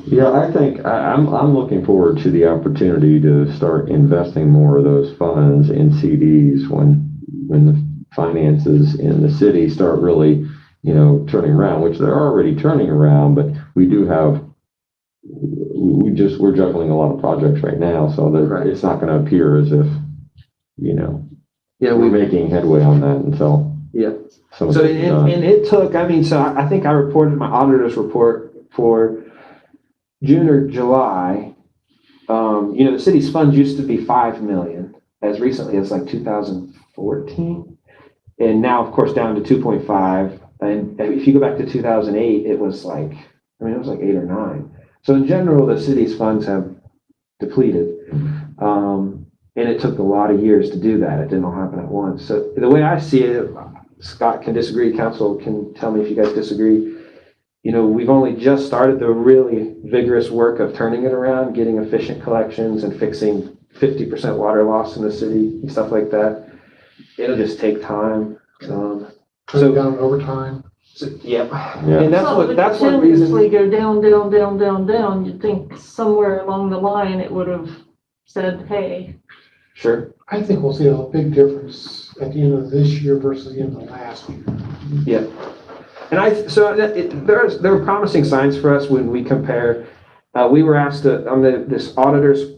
Yeah, I think I'm looking forward to the opportunity to start investing more of those funds in CDs when the finances in the city start really, turning around, which they're already turning around, but we're juggling a lot of projects right now, so that Right. it's not going to appear as if, Yeah, we're making headway on that until. Yeah. some of So it's done. and it took, I think I reported my auditor's report for June or July. The city's funds used to be 5 million as recently as like 2014. And now, of course, down to 2.5. And if you go back to 2008, it was like 8 or 9. So in general, the city's funds have depleted. And it took a lot of years to do that. It didn't all happen at once. So the way I see it, Scott can disagree, council can tell me if you guys disagree. We've only just started the really vigorous work of turning it around, getting efficient collections and fixing 50% water loss in the city and stuff like that. It'll just take time. Cut down overtime. Yeah. Yeah. And So it would that's one continuously reason. go down. You'd think somewhere along the line it would have said, hey, Sure. I think we'll see a big difference at the end of this year versus the end of last year. Yeah. And there are promising signs for us when we compare. We were asked on this auditors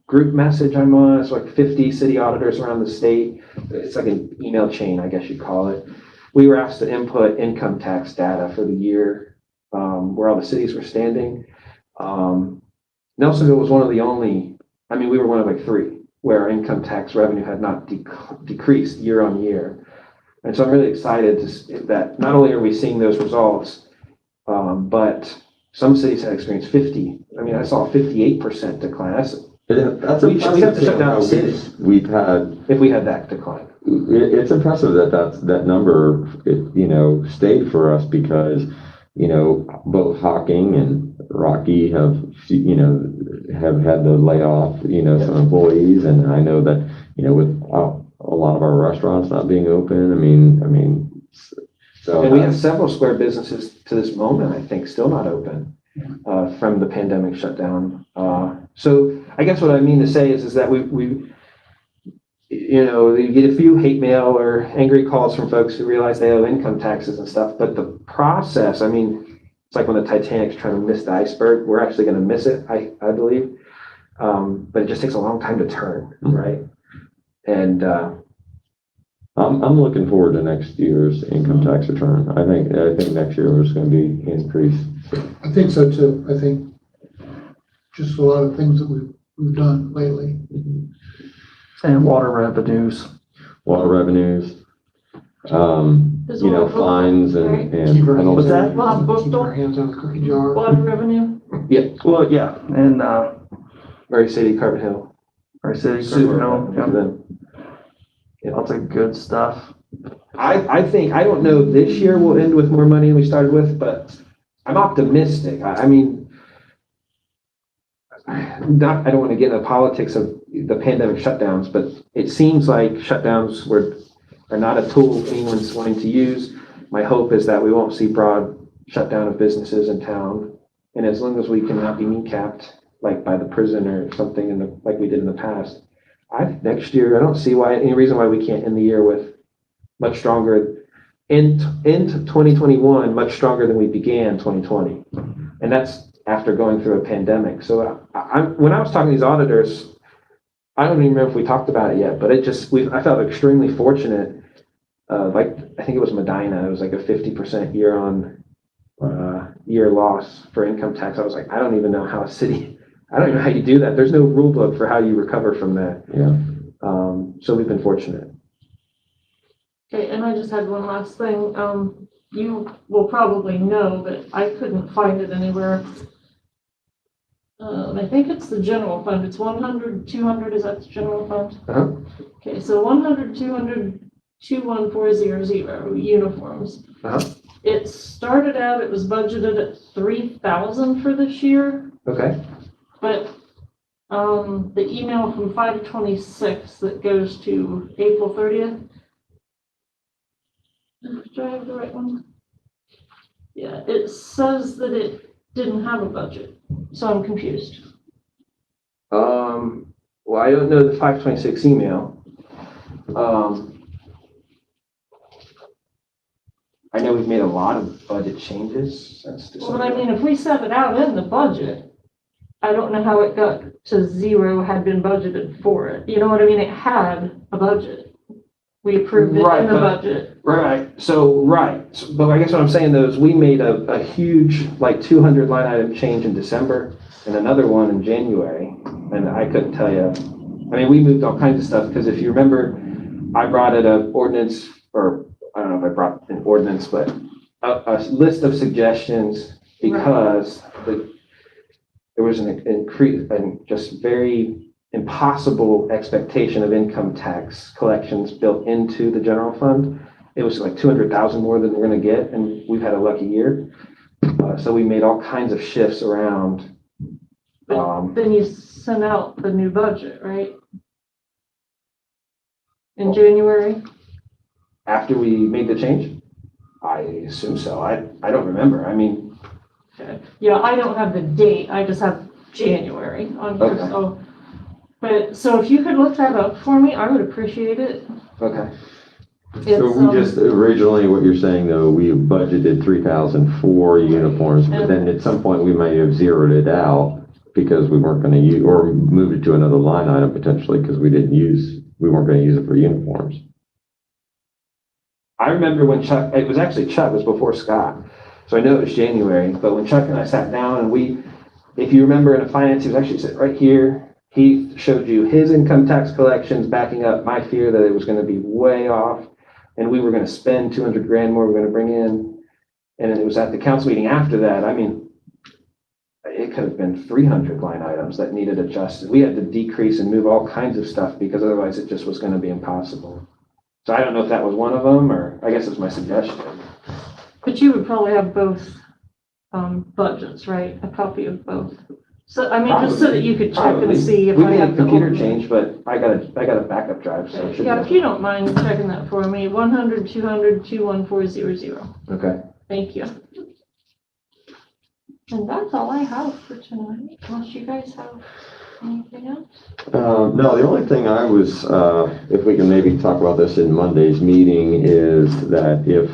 group message I'm on. It's like 50 city auditors around the state. It's like an email chain, I guess you'd call it. We were asked to input income tax data for the year, where all the cities were standing. Nelsonville was one of the only, we were one of like 3 where our income tax revenue had not decreased year on year. And so I'm really excited that not only are we seeing those results, but some cities have experienced 50. I saw a 58% decline. That's We have to shut down how cities. We've had, If we had that decline. it's impressive that number, stayed for us because, both Hocking and Rocky have had to lay off, some employees. And I know that, with a lot of our restaurants not being open, so. And we have several square businesses to this moment, I think, still not open from the pandemic shutdown. So I guess what I mean to say is that we you get a few hate mail or angry calls from folks who realize they owe income taxes and stuff, but the process, it's like when the Titanic's trying to miss the iceberg, we're actually going to miss it, I believe. But it just takes a long time to turn, right? And I'm looking forward to next year's income tax return. I think next year is going to be increased. I think so too. I think just a lot of things that we've done lately. And water revenues. Water revenues, fines and Keep our penalties. What's that? Keep our hands out of the cookie jar. water revenue. Well, yeah, and, Murray City, Carbon Hill. our city, Super. lots of good stuff. I think, I don't know, this year will end with more money than we started with, but I'm optimistic. I don't want to get into politics of the pandemic shutdowns, but it seems like shutdowns are not a tool anyone's wanting to use. My hope is that we won't see broad shutdown of businesses in town. And as long as we cannot be kneecapped, like by the prison or something like we did in the past, next year, I don't see any reason why we can't end the year with much stronger, end 2021, much stronger than we began 2020. And that's after going through a pandemic. So when I was talking to these auditors, I don't even remember if we talked about it yet, but I felt extremely fortunate. I think it was Medina. It was like a 50% year loss for income tax. I was like, I don't even know how you do that. There's no rule book for how you recover from that. Yeah. So we've been fortunate. Okay, and I just had one last thing. You will probably know, but I couldn't find it anywhere. I think it's the general fund. It's 100, 200, is that the general fund? Uh-huh. Okay, so 100, 200, 21400 uniforms. Uh-huh. It started out, it was budgeted at 3,000 for this year, Okay. but the email from 5/26 that goes to April 30th. Do I have the right one? Yeah, it says that it didn't have a budget, so I'm confused. Well, I don't know the 526 email. I know we've made a lot of budget changes since Well, December. but if we set it out in the budget, I don't know how it got to 0 had been budgeted for it. You know what I mean? It had a budget. We approved it Right, in the but- budget. Right. So, but I guess what I'm saying though is we made a huge, like 200 line item change in December and another one in January. And I couldn't tell you, we moved all kinds of stuff because if you remember, I brought in an ordinance, or I don't know if I brought an ordinance, but a list of suggestions because there was an increase and just very impossible expectation of income tax collections built into the general fund. It was like 200,000 more than we're going to get, and we've had a lucky year. So we made all kinds of shifts around. Then you send out the new budget, right? In January? After we made the change? I assume so. I don't remember. I mean, Okay. Yeah, I don't have the date, I just have January on here, Okay. so. But, so if you could look that up for me, I would appreciate it. okay. So It's, we just, originally, what you're saying though, we budgeted 3,000 for uniforms, but then at some point we may have zeroed it out because we weren't gonna use, or moved it to another line item potentially because we weren't gonna use it for uniforms. I remember when Chuck, it was actually Chuck, it was before Scott. So I know it was January, but when Chuck and I sat down and if you remember in a finance, he was actually sitting right here. He showed you his income tax collections backing up my fear that it was gonna be way off. And we were gonna spend 200 grand more, we were gonna bring in. And then it was at the council meeting after that. I mean, it could have been 300 line items that needed adjusted. We had to decrease and move all kinds of stuff because otherwise it just was gonna be impossible. So I don't know if that was one of them, or I guess it's my suggestion. but you would probably have both, budgets, right? A copy of both. So, I mean, just so that you could check Probably. and see if We I made a have the computer old- change, but I got a backup drive, so it should Yeah, if be. you don't mind checking that for me, 100, 200, 21400. Okay. Thank you. And that's all I have for tonight, unless you guys have anything else? No, the only thing I was, if we can maybe talk about this in Monday's meeting, is that if,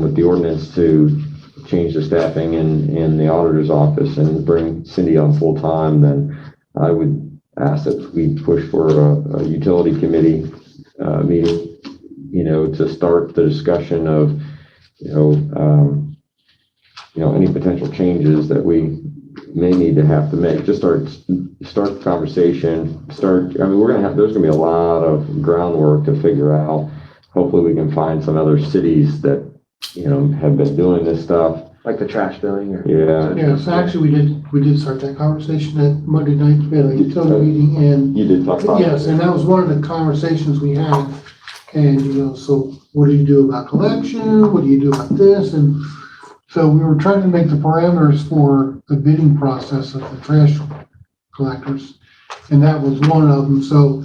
with the ordinance to change the staffing in the auditor's office and bring Cindy on full-time, then I would ask that we push for a utility committee meeting, to start the discussion of, any potential changes that we may need to have to make. Just start the conversation, there's gonna be a lot of groundwork to figure out. Hopefully we can find some other cities that, have been doing this stuff. Like the trash billing or? Yeah. Yeah, so actually, we did start that conversation at Monday night, we had a utility meeting, and You did talk about. yes, and that was one of the conversations we had. And, so what do you do about collection? What do you do about this? And so we were trying to make the parameters for the bidding process of the trash collectors. And that was one of them. So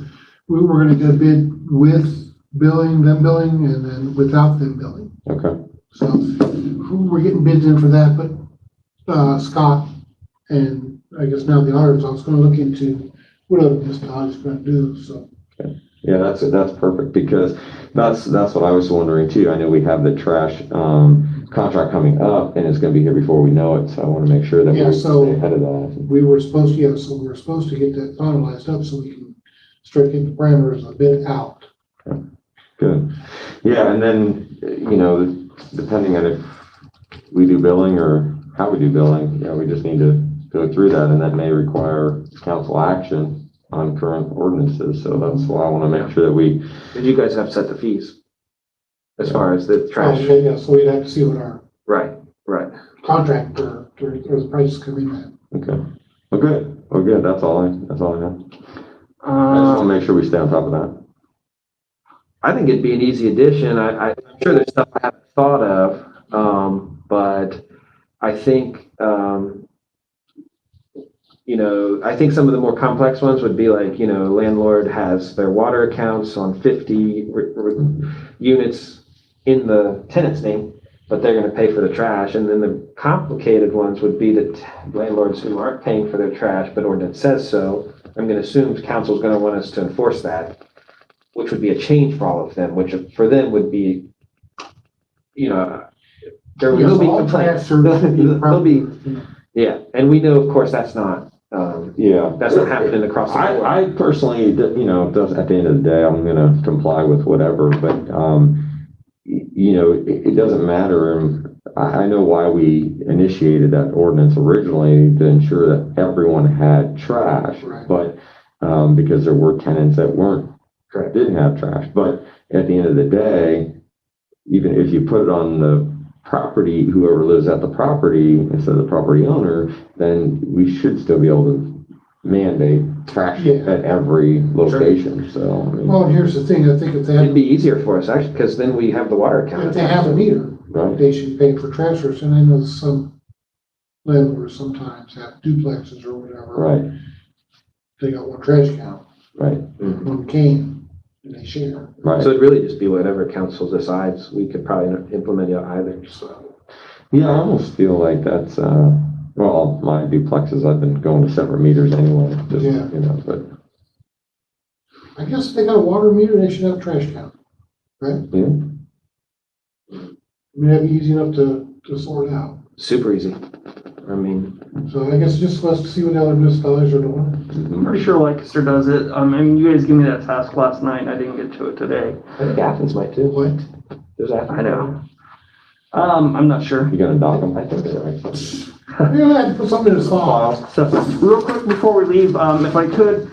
we were gonna get a bid with them billing, and then without them billing. Okay. So we're getting bids in for that, but Scott and I guess now the auditor's office gonna look into what other municipalities gonna do, so. Yeah, that's perfect, because that's what I was wondering too. I know we have the trash contract coming up, and it's gonna be here before we know it, so I wanna make sure that Yeah, we so- stay ahead of that. We were supposed to get that finalized up so we can start getting the parameters a bit out. Good. Yeah, and then, depending on if we do billing or how we do billing, we just need to go through that, and that may require council action on current ordinances. So that's why I want to make sure that we, Did you guys have set the fees? As far as the trash? Yeah, so we'd have to see what our Right. contract or the prices come in at. okay. Well, good. That's all I have. I just want to make sure we stay on top of that. I think it'd be an easy addition. I'm sure there's stuff I haven't thought of, but I think, I think some of the more complex ones would be like, landlord has their water accounts on 50 units in the tenant's name, but they're going to pay for the trash. And then the complicated ones would be the landlords who aren't paying for their trash, but ordinance says so. I'm going to assume council's going to want us to enforce that, which would be a change for all of them, which for them would be, there will be complaints. There'll be, yeah, and we know, of course, that's not, Yeah. that's not happening across the board. I personally, at the end of the day, I'm going to comply with whatever, but, it doesn't matter. I know why we initiated that ordinance originally, to ensure that everyone had trash, Right. but, because there were tenants that Correct. didn't have trash. But at the end of the day, even if you put it on the property, whoever lives at the property instead of the property owner, then we should still be able to mandate trash Yeah. at every location. So, I mean, Well, and here's the thing, I think if It'd be easier for us, actually, because then we have the water account. if they have a meter, right? they should pay for transfers, and I know some landlords sometimes have duplexes or whatever. Right. they got one trash can, Right, one can, and they share. right. So it'd really just be whatever council decides. We could probably implement it either, so. Yeah, I almost feel like that's, well, my duplexes, I've been going to separate meters anyway, just, Yeah. you know, but, I guess if they got a water meter, they should have a trash can. yeah. I mean, that'd be easy enough to sort out. Super easy. I mean, So I guess just let's see what the other municipalities are doing. I'm pretty sure Lancaster does it. I mean, you guys gave me that task last night, and I didn't get to it today. I think Athens might too. What? There's Athens. I know. I'm not sure. You gonna dock them? I think so. You're gonna have to put something in his file. So, real quick before we leave, if I could,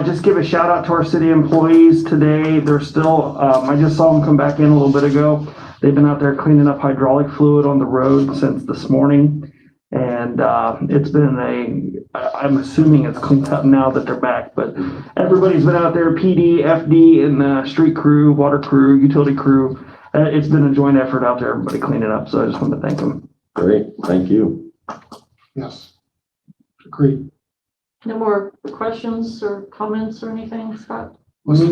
just give a shout out to our city employees today. They're still, I just saw them come back in a little bit ago. They've been out there cleaning up hydraulic fluid on the road since this morning. And it's been I'm assuming it's cleaned up now that they're back, but everybody's been out there, PD, FD, and street crew, water crew, utility crew. It's been a joint effort out there, everybody cleaning up, so I just want to thank them. Great, thank you. Yes. Agreed. No more questions or comments or anything, Scott? What's his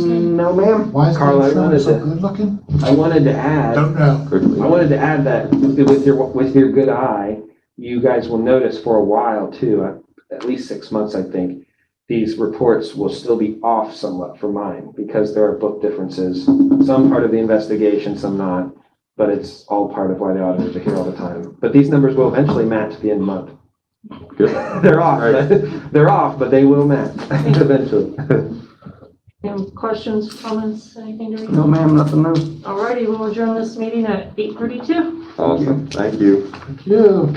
name? No, ma'am. Why is Carl, I that wanted so to- good looking? I wanted to add, Don't know. Quickly. I wanted to add that with your good eye, you guys will notice for a while too, at least 6 months, I think, these reports will still be off somewhat for mine because there are book differences. Some part of the investigation, some not, but it's all part of why the auditors are here all the time. But these numbers will eventually match at the end of the month. Good. They're off, they're off, but they will match eventually. Any questions, comments, anything to read? No, ma'am, nothing new. Alrighty, we'll adjourn this meeting at 8:32. Awesome, thank you. Thank you.